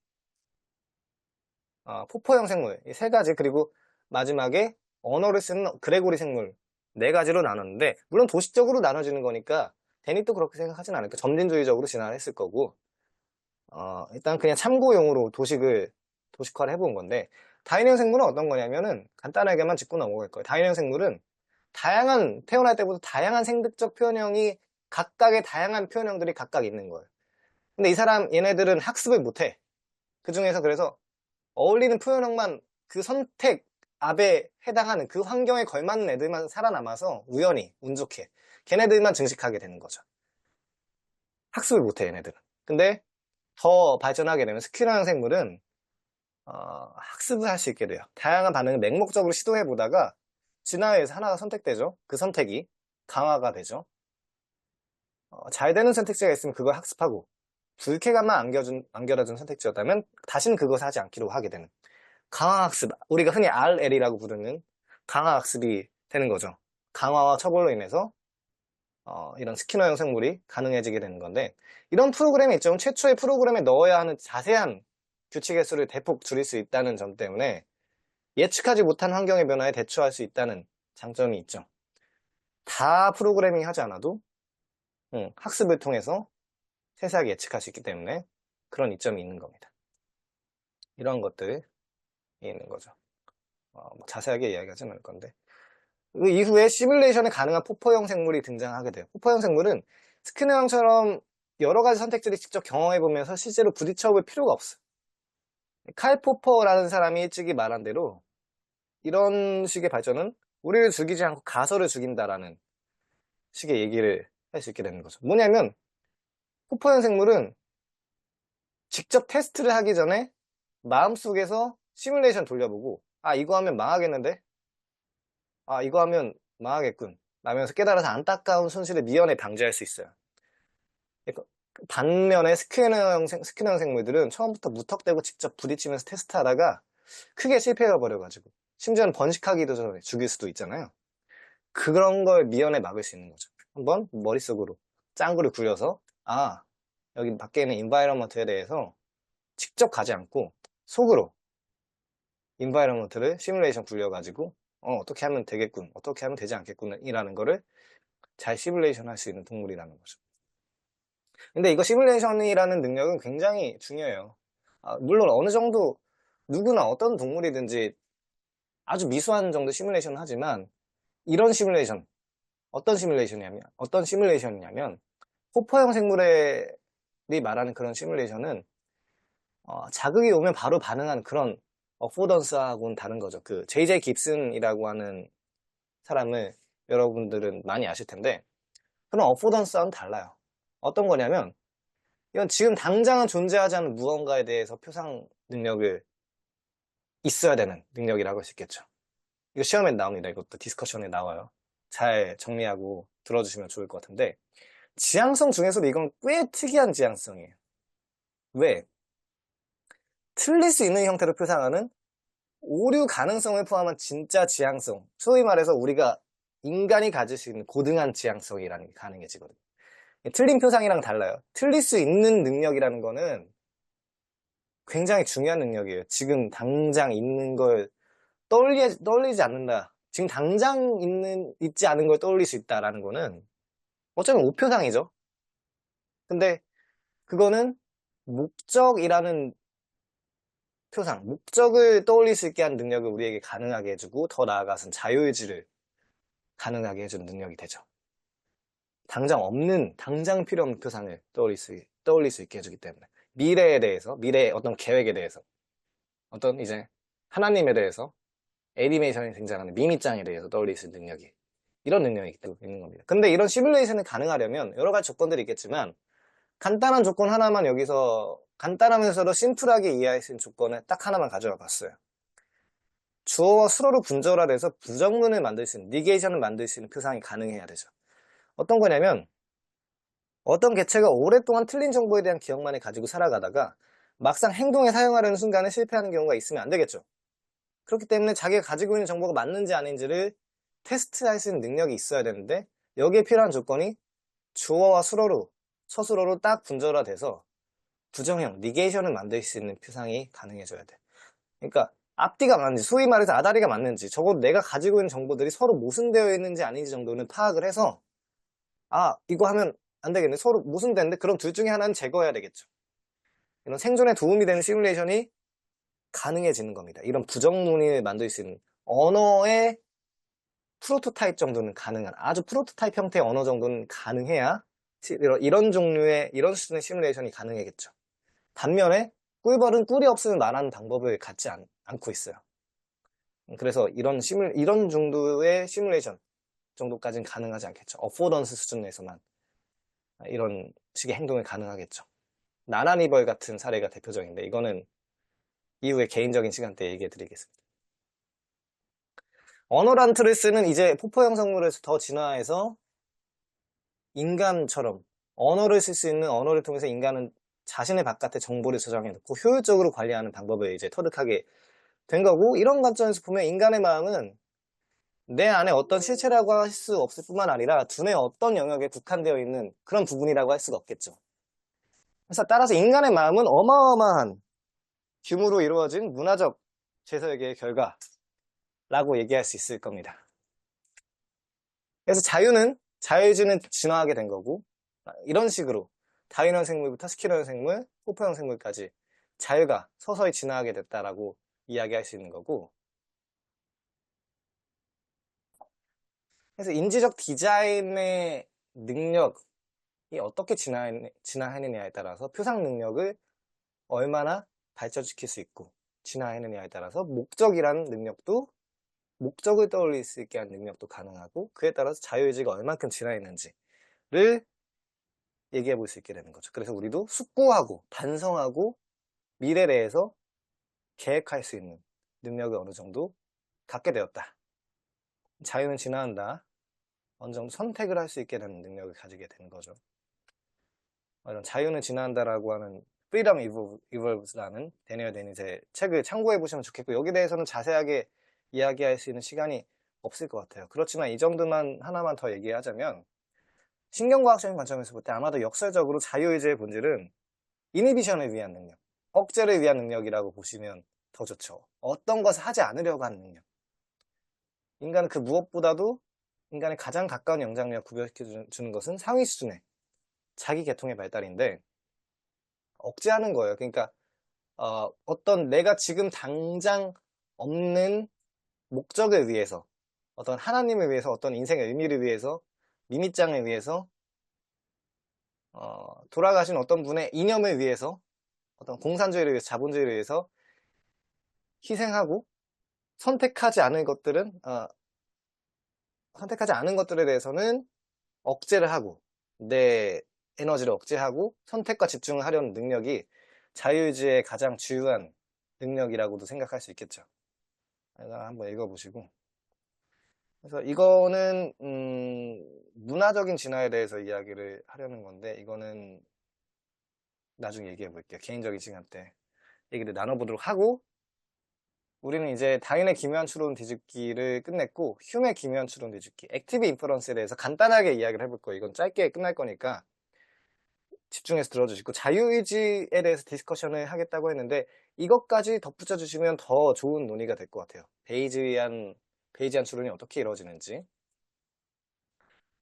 포퍼형 생물 이 세 가지 그리고 마지막에 언어를 쓰는 그레고리 생물 네 가지로 나눴는데 물론 도식적으로 나눠지는 거니까 데니도 그렇게 생각하진 않을까 점진주의적으로 진화를 했을 거고 일단 그냥 참고용으로 도식화를 해본 건데 다윈형 생물은 어떤 거냐면은 간단하게만 짚고 넘어갈 거예요. 다윈형 생물은 태어날 때부터 다양한 생득적 표현형이 각각의 다양한 표현형들이 각각 있는 거예요. 근데 얘네들은 학습을 못해. 그 중에서 그래서 어울리는 표현형만 그 선택 압에 해당하는 그 환경에 걸맞는 애들만 살아남아서 우연히 운 좋게 걔네들만 증식하게 되는 거죠. 학습을 못해 얘네들은. 근데 더 발전하게 되면 스퀴너형 생물은 학습을 할 수 있게 돼요. 다양한 반응을 맹목적으로 시도해 보다가 진화에서 하나가 선택되죠. 그 선택이 강화가 되죠. 잘 되는 선택지가 있으면 그걸 학습하고 불쾌감만 안겨준 선택지였다면 다시는 그것을 하지 않기로 하게 되는 강화학습, 우리가 흔히 RL이라고 부르는 강화학습이 되는 거죠. 강화와 처벌로 인해서 이런 스키너형 생물이 가능해지게 되는 건데 이런 프로그램이 있죠. 최초의 프로그램에 넣어야 하는 자세한 규칙의 수를 대폭 줄일 수 있다는 점 때문에 예측하지 못한 환경의 변화에 대처할 수 있다는 장점이 있죠. 다 프로그래밍 하지 않아도 학습을 통해서 세세하게 예측할 수 있기 때문에 그런 이점이 있는 겁니다. 이런 것들이 있는 거죠. 뭐 자세하게 이야기하지는 않을 건데 그 이후에 시뮬레이션에 가능한 포퍼형 생물이 등장하게 돼요. 포퍼형 생물은 스키너형처럼 여러 가지 선택지를 직접 경험해보면서 실제로 부딪혀볼 필요가 없어요. 칼 포퍼라는 사람이 일찍이 말한 대로 이런 식의 발전은 우리를 죽이지 않고 가설을 죽인다라는 식의 얘기를 할 수 있게 되는 거죠. 뭐냐면 포퍼형 생물은 직접 테스트를 하기 전에 마음속에서 시뮬레이션 돌려보고 이거 하면 망하겠는데? 이거 하면 망하겠군 라면서 깨달아서 안타까운 손실을 미연에 방지할 수 있어요. 반면에 스퀴너형 생물들은 처음부터 무턱대고 직접 부딪히면서 테스트하다가 크게 실패해 버려가지고 심지어는 번식하기도 전에 죽일 수도 있잖아요. 그런 걸 미연에 막을 수 있는 거죠. 한번 머릿속으로 짱구를 굴려서 여기 밖에 있는 인바이러먼트에 대해서 직접 가지 않고 속으로 인바이러먼트를 시뮬레이션 굴려가지고 어떻게 하면 되겠군, 어떻게 하면 되지 않겠군 이라는 거를 잘 시뮬레이션 할 수 있는 동물이라는 거죠. 근데 이거 시뮬레이션이라는 능력은 굉장히 중요해요. 물론 어느 정도 누구나 어떤 동물이든지 아주 미수한 정도 시뮬레이션을 하지만 이런 시뮬레이션, 어떤 시뮬레이션이냐면 호퍼형 생물이 말하는 그런 시뮬레이션은 자극이 오면 바로 반응하는 그런 어포던스하고는 다른 거죠. 그 J.J. 깁슨이라고 하는 사람을 여러분들은 많이 아실 텐데 그런 어포던스와는 달라요. 어떤 거냐면 이건 지금 당장은 존재하지 않는 무언가에 대해서 표상 능력을 있어야 되는 능력이라고 할 수 있겠죠. 이거 시험에 나옵니다. 이것도 디스커션에 나와요. 잘 정리하고 들어주시면 좋을 것 같은데 지향성 중에서도 이건 꽤 특이한 지향성이에요. 왜? 틀릴 수 있는 형태로 표상하는 오류 가능성을 포함한 진짜 지향성, 소위 말해서 우리가 인간이 가질 수 있는 고등한 지향성이라는 게 가능해지거든요. 틀린 표상이랑 달라요. 틀릴 수 있는 능력이라는 거는 굉장히 중요한 능력이에요. 지금 당장 있는 걸 떠올리지 않는다. 지금 당장 있지 않은 걸 떠올릴 수 있다라는 거는 어쩌면 오표상이죠. 근데 그거는 목적이라는 표상, 목적을 떠올릴 수 있게 하는 능력을 우리에게 가능하게 해주고 더 나아가서는 자유의지를 가능하게 해주는 능력이 되죠. 당장 필요 없는 표상을 떠올릴 수 있게 해주기 때문에 미래에 대해서, 미래의 어떤 계획에 대해서, 어떤 이제 하나님에 대해서 애니메이션에 등장하는 미미짱에 대해서 떠올릴 수 있는 능력이 이런 능력이 있는 겁니다. 근데 이런 시뮬레이션을 가능하려면 여러 가지 조건들이 있겠지만 간단한 조건 하나만 여기서 간단하면서도 심플하게 이해할 수 있는 조건을 딱 하나만 가져와 봤어요. 주어와 수어로 분절화돼서 부정문을 만들 수 있는, 니게이션을 만들 수 있는 표상이 가능해야 되죠. 어떤 거냐면 어떤 개체가 오랫동안 틀린 정보에 대한 기억만을 가지고 살아가다가 막상 행동에 사용하려는 순간에 실패하는 경우가 있으면 안 되겠죠. 그렇기 때문에 자기가 가지고 있는 정보가 맞는지 아닌지를 테스트할 수 있는 능력이 있어야 되는데 여기에 필요한 조건이 주어와 서술어로 딱 분절화돼서 부정형, 니게이션을 만들 수 있는 표상이 가능해져야 돼. 그러니까 앞뒤가 맞는지, 소위 말해서 아다리가 맞는지, 적어도 내가 가지고 있는 정보들이 서로 모순되어 있는지 아닌지 정도는 파악을 해서 이거 하면 안 되겠네. 서로 모순되는데 그럼 둘 중에 하나는 제거해야 되겠죠. 이런 생존에 도움이 되는 시뮬레이션이 가능해지는 겁니다. 이런 부정문을 만들 수 있는 언어의 프로토타입 정도는 가능한, 아주 프로토타입 형태의 언어 정도는 가능해야 이런 수준의 시뮬레이션이 가능하겠죠. 반면에 꿀벌은 꿀이 없으면 말하는 방법을 갖지 않고 있어요. 그래서 이런 정도의 시뮬레이션 정도까지는 가능하지 않겠죠. 어포던스 수준에서만 이런 식의 행동이 가능하겠죠. 나나니벌 같은 사례가 대표적인데 이거는 이후에 개인적인 시간대에 얘기해 드리겠습니다. 언어란 틀을 쓰는 이제 포포 형성물에서 더 진화해서 인간처럼 언어를 쓸 수 있는 언어를 통해서 인간은 자신의 바깥에 정보를 저장해 놓고 효율적으로 관리하는 방법을 이제 터득하게 된 거고 이런 관점에서 보면 인간의 마음은 내 안에 어떤 실체라고 할 수 없을 뿐만 아니라 두뇌 어떤 영역에 국한되어 있는 그런 부분이라고 할 수가 없겠죠. 그래서 따라서 인간의 마음은 어마어마한 규모로 이루어진 문화적 재설계의 결과라고 얘기할 수 있을 겁니다. 그래서 자유의지는 진화하게 된 거고 이런 식으로 다윈형 생물부터 스키너형 생물, 호퍼형 생물까지 자유가 서서히 진화하게 됐다라고 이야기할 수 있는 거고 그래서 인지적 디자인의 능력이 어떻게 진화했느냐에 따라서 표상 능력을 얼마나 발전시킬 수 있고 진화했느냐에 따라서 목적이라는 능력도 목적을 떠올릴 수 있게 하는 능력도 가능하고 그에 따라서 자유의지가 얼만큼 진화했는지를 얘기해 볼 수 있게 되는 거죠. 그래서 우리도 숙고하고 반성하고 미래에 대해서 계획할 수 있는 능력을 어느 정도 갖게 되었다. 자유는 진화한다. 어느 정도 선택을 할 수 있게 되는 능력을 가지게 되는 거죠. 이런 자유는 진화한다라고 하는 Freedom Evolves라는 데니얼 데니스의 책을 참고해 보시면 좋겠고 여기에 대해서는 자세하게 이야기할 수 있는 시간이 없을 것 같아요. 그렇지만 이 정도만 하나만 더 얘기하자면 신경과학적인 관점에서 볼 때 아마도 역설적으로 자유의지의 본질은 이니비션을 위한 능력, 억제를 위한 능력이라고 보시면 더 좋죠. 어떤 것을 하지 않으려고 하는 능력. 인간은 그 무엇보다도 인간의 가장 가까운 영장류와 구별시켜 주는 것은 상위 수준의 자기 계통의 발달인데 억제하는 거예요. 그러니까 어떤 내가 지금 당장 없는 목적을 위해서, 어떤 하나님을 위해서, 어떤 인생의 의미를 위해서, 미미짱을 위해서, 돌아가신 어떤 분의 이념을 위해서, 어떤 공산주의를 위해서, 자본주의를 위해서 희생하고 선택하지 않은 것들은 선택하지 않은 것들에 대해서는 억제를 하고 내 에너지를 억제하고 선택과 집중을 하려는 능력이 자유의지의 가장 주요한 능력이라고도 생각할 수 있겠죠. 한번 읽어보시고. 그래서 이거는 문화적인 진화에 대해서 이야기를 하려는 건데 이거는 나중에 얘기해 볼게요. 개인적인 시간 때 얘기를 나눠보도록 하고 우리는 이제 다인의 기묘한 추론 뒤집기를 끝냈고 휴메 기묘한 추론 뒤집기, 액티브 인퍼런스에 대해서 간단하게 이야기를 해볼 거예요. 이건 짧게 끝날 거니까 집중해서 들어주시고 자유의지에 대해서 디스커션을 하겠다고 했는데 이것까지 덧붙여 주시면 더 좋은 논의가 될 것 같아요. 베이지안 추론이 어떻게 이루어지는지.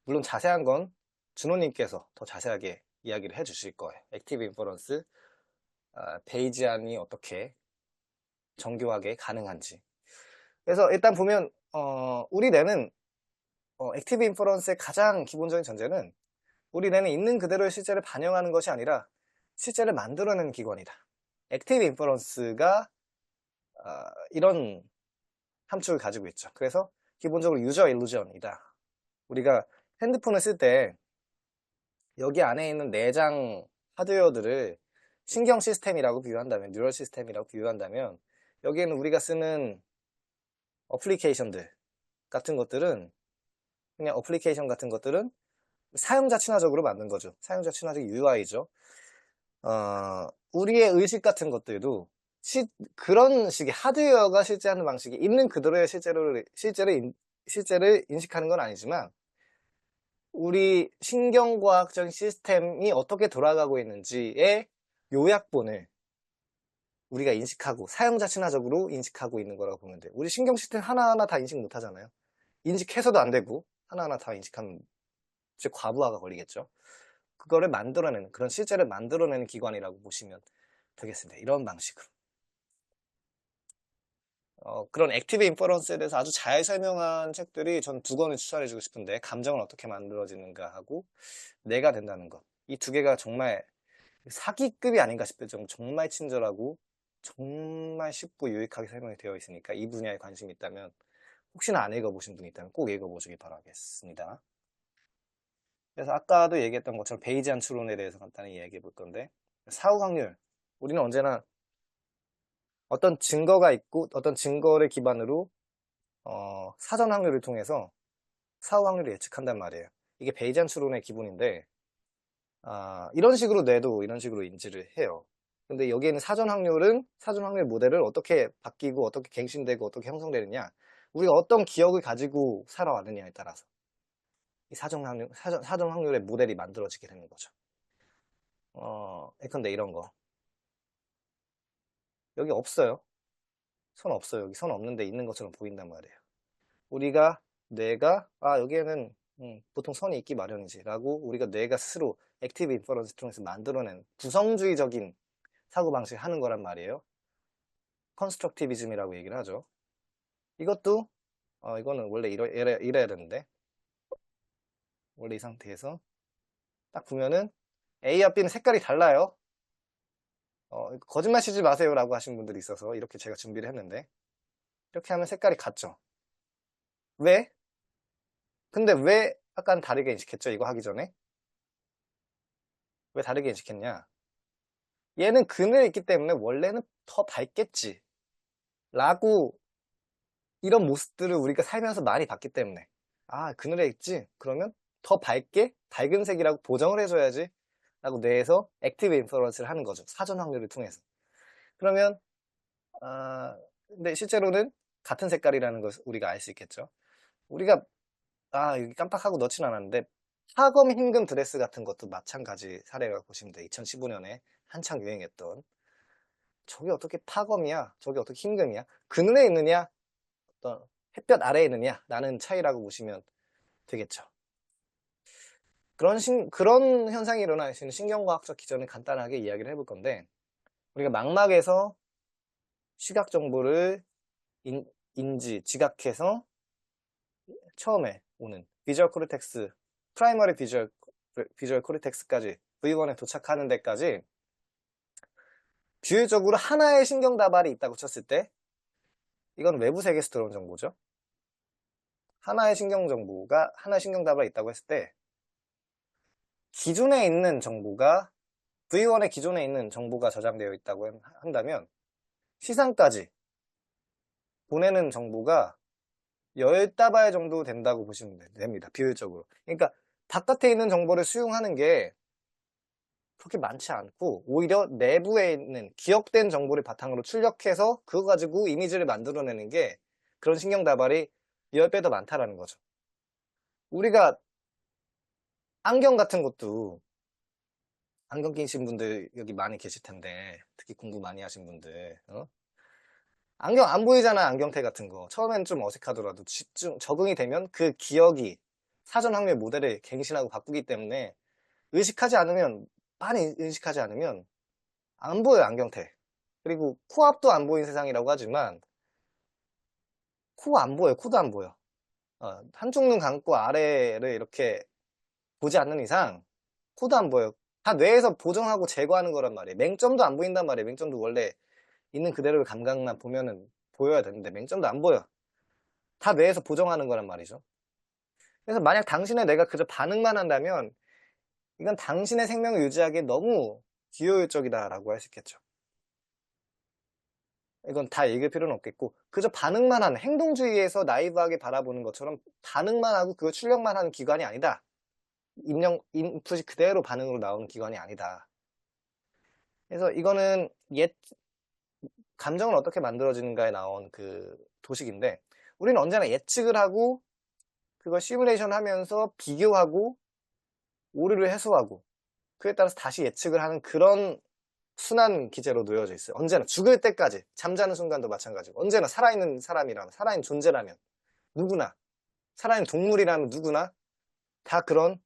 물론 자세한 건 준호님께서 더 자세하게 이야기를 해주실 거예요. 액티브 인퍼런스, 베이지안이 어떻게 정교하게 가능한지. 그래서 일단 보면 우리 뇌는 액티브 인퍼런스의 가장 기본적인 전제는 우리 뇌는 있는 그대로의 실제를 반영하는 것이 아니라 실제를 만들어내는 기관이다. 액티브 인퍼런스가 이런 함축을 가지고 있죠. 그래서 기본적으로 유저 일루전이다. 우리가 핸드폰을 쓸 때 여기 안에 있는 내장 하드웨어들을 신경 시스템이라고 비유한다면, 뉴럴 시스템이라고 비유한다면 여기에는 우리가 쓰는 어플리케이션들 같은 것들은 그냥 어플리케이션 같은 것들은 사용자 친화적으로 만든 거죠. 사용자 친화적 UI죠. 우리의 의식 같은 것들도 그런 식의 하드웨어가 실제하는 방식이 있는 그대로의 실제를 인식하는 건 아니지만 우리 신경과학적인 시스템이 어떻게 돌아가고 있는지의 요약본을 우리가 인식하고 사용자 친화적으로 인식하고 있는 거라고 보면 돼요. 우리 신경 시스템 하나하나 다 인식 못 하잖아요. 인식해서도 안 되고 하나하나 다 인식하면 즉 과부하가 걸리겠죠. 그거를 만들어내는 그런 실제를 만들어내는 기관이라고 보시면 되겠습니다. 이런 방식으로. 그런 액티브 인퍼런스에 대해서 아주 잘 설명한 책들이 전 두 권을 추천해주고 싶은데 감정은 어떻게 만들어지는가 하고 내가 된다는 것. 이 두 개가 정말 사기급이 아닌가 싶을 정도 정말 친절하고 정말 쉽고 유익하게 설명이 되어 있으니까 이 분야에 관심이 있다면 혹시나 안 읽어보신 분이 있다면 꼭 읽어보시기 바라겠습니다. 그래서 아까도 얘기했던 것처럼 베이지안 추론에 대해서 간단히 이야기해 볼 건데 사후 확률. 우리는 언제나 어떤 증거가 있고 어떤 증거를 기반으로 사전 확률을 통해서 사후 확률을 예측한단 말이에요. 이게 베이지안 추론의 기본인데 이런 식으로 뇌도 이런 식으로 인지를 해요. 근데 여기에는 사전 확률 모델을 어떻게 바뀌고 어떻게 갱신되고 어떻게 형성되느냐 우리가 어떤 기억을 가지고 살아왔느냐에 따라서 이 사전 확률의 모델이 만들어지게 되는 거죠. 예컨대 이런 거 여기 없어요. 선 없어요. 여기 선 없는데 있는 것처럼 보인단 말이에요. 뇌가 여기에는 보통 선이 있기 마련이지 라고 우리가 뇌가 스스로 액티브 인퍼런스 통해서 만들어낸 구성주의적인 사고방식 하는 거란 말이에요. 컨스트럭티비즘이라고 얘기를 하죠. 이것도 이거는 원래 이래야 되는데 원래 이 상태에서 딱 보면은 A와 B는 색깔이 달라요. 거짓말 치지 마세요 라고 하신 분들이 있어서 이렇게 제가 준비를 했는데 이렇게 하면 색깔이 같죠. 왜? 근데 왜 아까는 다르게 인식했죠? 이거 하기 전에 왜 다르게 인식했냐? 얘는 그늘에 있기 때문에 원래는 더 밝겠지 라고 이런 모습들을 우리가 살면서 많이 봤기 때문에 그늘에 있지? 그러면 더 밝은 색이라고 보정을 해줘야지 라고 뇌에서 액티브 인퍼런스를 하는 거죠. 사전 확률을 통해서. 그러면 근데 실제로는 같은 색깔이라는 것을 우리가 알 수 있겠죠. 우리가 여기 깜빡하고 넣진 않았는데 파검 흰금 드레스 같은 것도 마찬가지 사례라고 보시면 돼요. 2015년에 한창 유행했던 저게 어떻게 파검이야? 저게 어떻게 흰금이야? 그늘에 있느냐? 어떤 햇볕 아래에 있느냐 라는 차이라고 보시면 되겠죠. 그런 현상이 일어날 수 있는 신경과학적 기전을 간단하게 이야기를 해볼 건데, 우리가 망막에서 시각 정보를 지각해서 처음에 오는 비주얼 코르텍스, 프라이머리 비주얼 코르텍스까지 V1에 도착하는 데까지 비율적으로 하나의 신경다발이 있다고 쳤을 때, 이건 외부 세계에서 들어온 정보죠. 하나의 신경다발이 있다고 했을 때, 기존에 있는 정보가, V1의 기존에 있는 정보가 저장되어 있다고 한다면, 시상까지 보내는 정보가 10다발 정도 된다고 보시면 됩니다. 비율적으로. 그러니까 바깥에 있는 정보를 수용하는 게 그렇게 많지 않고, 오히려 내부에 있는 기억된 정보를 바탕으로 출력해서 그거 가지고 이미지를 만들어내는 게, 그런 신경다발이 10배 더 많다라는 거죠. 우리가 안경 같은 것도, 안경 끼신 분들 여기 많이 계실 텐데, 특히 공부 많이 하신 분들, 안경 안 보이잖아, 안경테 같은 거. 처음엔 좀 어색하더라도 적응이 되면 그 기억이 사전 확률 모델을 갱신하고 바꾸기 때문에 많이 의식하지 않으면 안 보여요, 안경테. 그리고 코앞도 안 보이는 세상이라고 하지만, 코 안 보여요, 코도 안 보여. 한쪽 눈 감고 아래를 이렇게 보지 않는 이상 코도 안 보여요. 다 뇌에서 보정하고 제거하는 거란 말이에요. 맹점도 안 보인단 말이에요. 맹점도 원래 있는 그대로의 감각만 보면은 보여야 되는데 맹점도 안 보여. 다 뇌에서 보정하는 거란 말이죠. 그래서 만약 당신의 뇌가 그저 반응만 한다면 이건 당신의 생명을 유지하기에 너무 비효율적이다라고 할 수 있겠죠. 이건 다 읽을 필요는 없겠고, 그저 반응만 하는, 행동주의에서 나이브하게 바라보는 것처럼 반응만 하고 그걸 출력만 하는 기관이 아니다. 인풋이 그대로 반응으로 나오는 기관이 아니다. 그래서 이거는 감정은 어떻게 만들어지는가에 나온 그 도식인데, 우리는 언제나 예측을 하고 그걸 시뮬레이션 하면서 비교하고 오류를 해소하고 그에 따라서 다시 예측을 하는 그런 순환 기제로 놓여져 있어요. 언제나 죽을 때까지, 잠자는 순간도 마찬가지고, 언제나 살아있는 사람이라면, 살아있는 존재라면 누구나, 살아있는 동물이라면 누구나 다 그런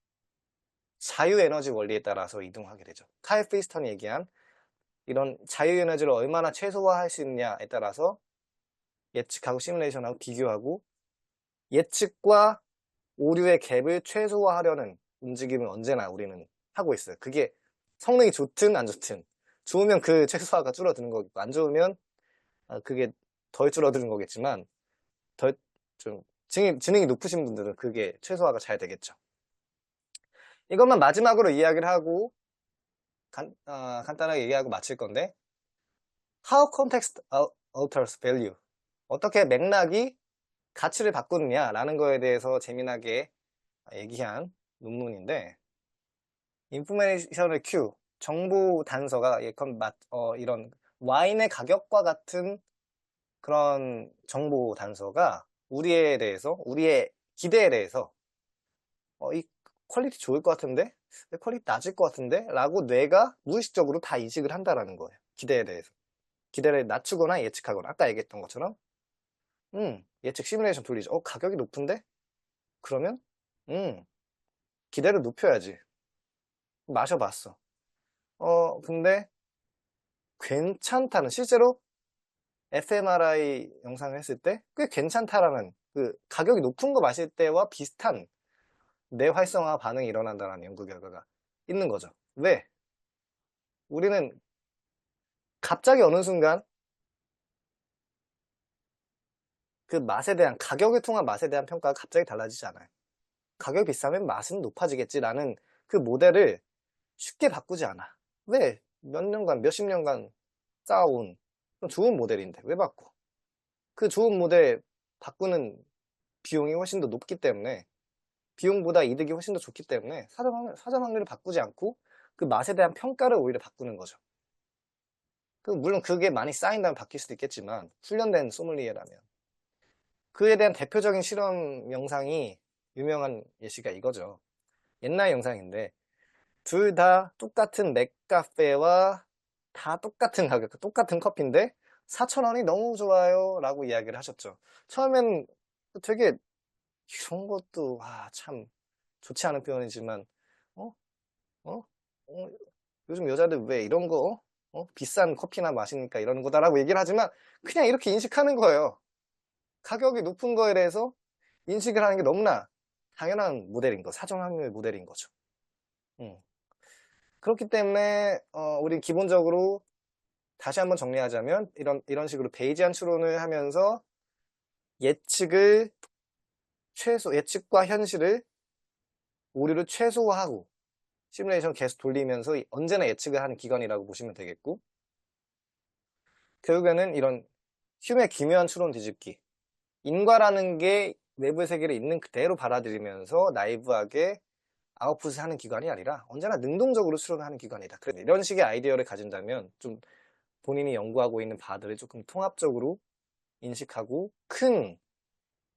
자유에너지 원리에 따라서 이동하게 되죠. 카일 프리스턴이 얘기한 이런 자유에너지를 얼마나 최소화할 수 있냐에 따라서 예측하고 시뮬레이션하고 비교하고 예측과 오류의 갭을 최소화하려는 움직임을 언제나 우리는 하고 있어요. 그게 성능이 좋든 안 좋든, 좋으면 그 최소화가 줄어드는 거겠고, 안 좋으면 그게 덜 줄어드는 거겠지만, 좀 지능이 높으신 분들은 그게 최소화가 잘 되겠죠. 이것만 마지막으로 이야기를 하고 간단하게 얘기하고 마칠 건데, How context alters value, 어떻게 맥락이 가치를 바꾸느냐라는 거에 대해서 재미나게 얘기한 논문인데, 인포메이셔널 큐, 정보 단서가 예컨 이런 와인의 가격과 같은 그런 정보 단서가 우리에 대해서, 우리의 기대에 대해서 이 퀄리티 좋을 것 같은데? 퀄리티 낮을 것 같은데? 라고 뇌가 무의식적으로 다 인식을 한다라는 거예요. 기대에 대해서. 기대를 낮추거나 예측하거나, 아까 얘기했던 것처럼 예측 시뮬레이션 돌리죠. 가격이 높은데? 그러면 기대를 높여야지. 마셔봤어. 근데 괜찮다는, 실제로 fMRI 영상을 했을 때 꽤 괜찮다라는, 그 가격이 높은 거 마실 때와 비슷한 뇌 활성화 반응이 일어난다는 연구 결과가 있는 거죠. 왜? 우리는 갑자기 어느 순간 그 맛에 대한, 가격을 통한 맛에 대한 평가가 갑자기 달라지지 않아요. 가격이 비싸면 맛은 높아지겠지라는 그 모델을 쉽게 바꾸지 않아. 왜? 몇 년간, 몇십 년간 쌓아온 좋은 모델인데 왜 바꿔? 그 좋은 모델 바꾸는 비용이 훨씬 더 높기 때문에, 비용보다 이득이 훨씬 더 좋기 때문에 사전 확률을 바꾸지 않고 그 맛에 대한 평가를 오히려 바꾸는 거죠. 물론 그게 많이 쌓인다면 바뀔 수도 있겠지만, 훈련된 소믈리에라면. 그에 대한 대표적인 실험 영상이, 유명한 예시가 이거죠. 옛날 영상인데, 둘 다 똑같은 맥카페와 다 똑같은 가격, 똑같은 커피인데 4,000원이 너무 좋아요 라고 이야기를 하셨죠. 처음엔 되게 이런 것도 참 좋지 않은 표현이지만 어? 어? 어? 요즘 여자들 왜 이런 거 비싼 커피나 마시니까 이러는 거다라고 얘기를 하지만 그냥 이렇게 인식하는 거예요. 가격이 높은 거에 대해서 인식을 하는 게 너무나 당연한 모델인 거, 사정확률 모델인 거죠. 음. 그렇기 때문에 우린 기본적으로 다시 한번 정리하자면 이런 식으로 베이지안 추론을 하면서 예측을 예측과 현실을 오류를 최소화하고 시뮬레이션 계속 돌리면서 언제나 예측을 하는 기관이라고 보시면 되겠고, 결국에는 이런 휴메 기묘한 추론 뒤집기, 인과라는 게 내부의 세계를 있는 그대로 받아들이면서 나이브하게 아웃풋을 하는 기관이 아니라 언제나 능동적으로 추론하는 기관이다. 그래서 이런 식의 아이디어를 가진다면 좀 본인이 연구하고 있는 바들을 조금 통합적으로 인식하고 큰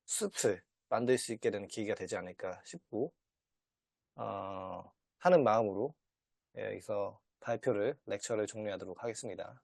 숲을 만들 수 있게 되는 계기가 되지 않을까 싶고, 하는 마음으로 여기서 렉처를 종료하도록 하겠습니다.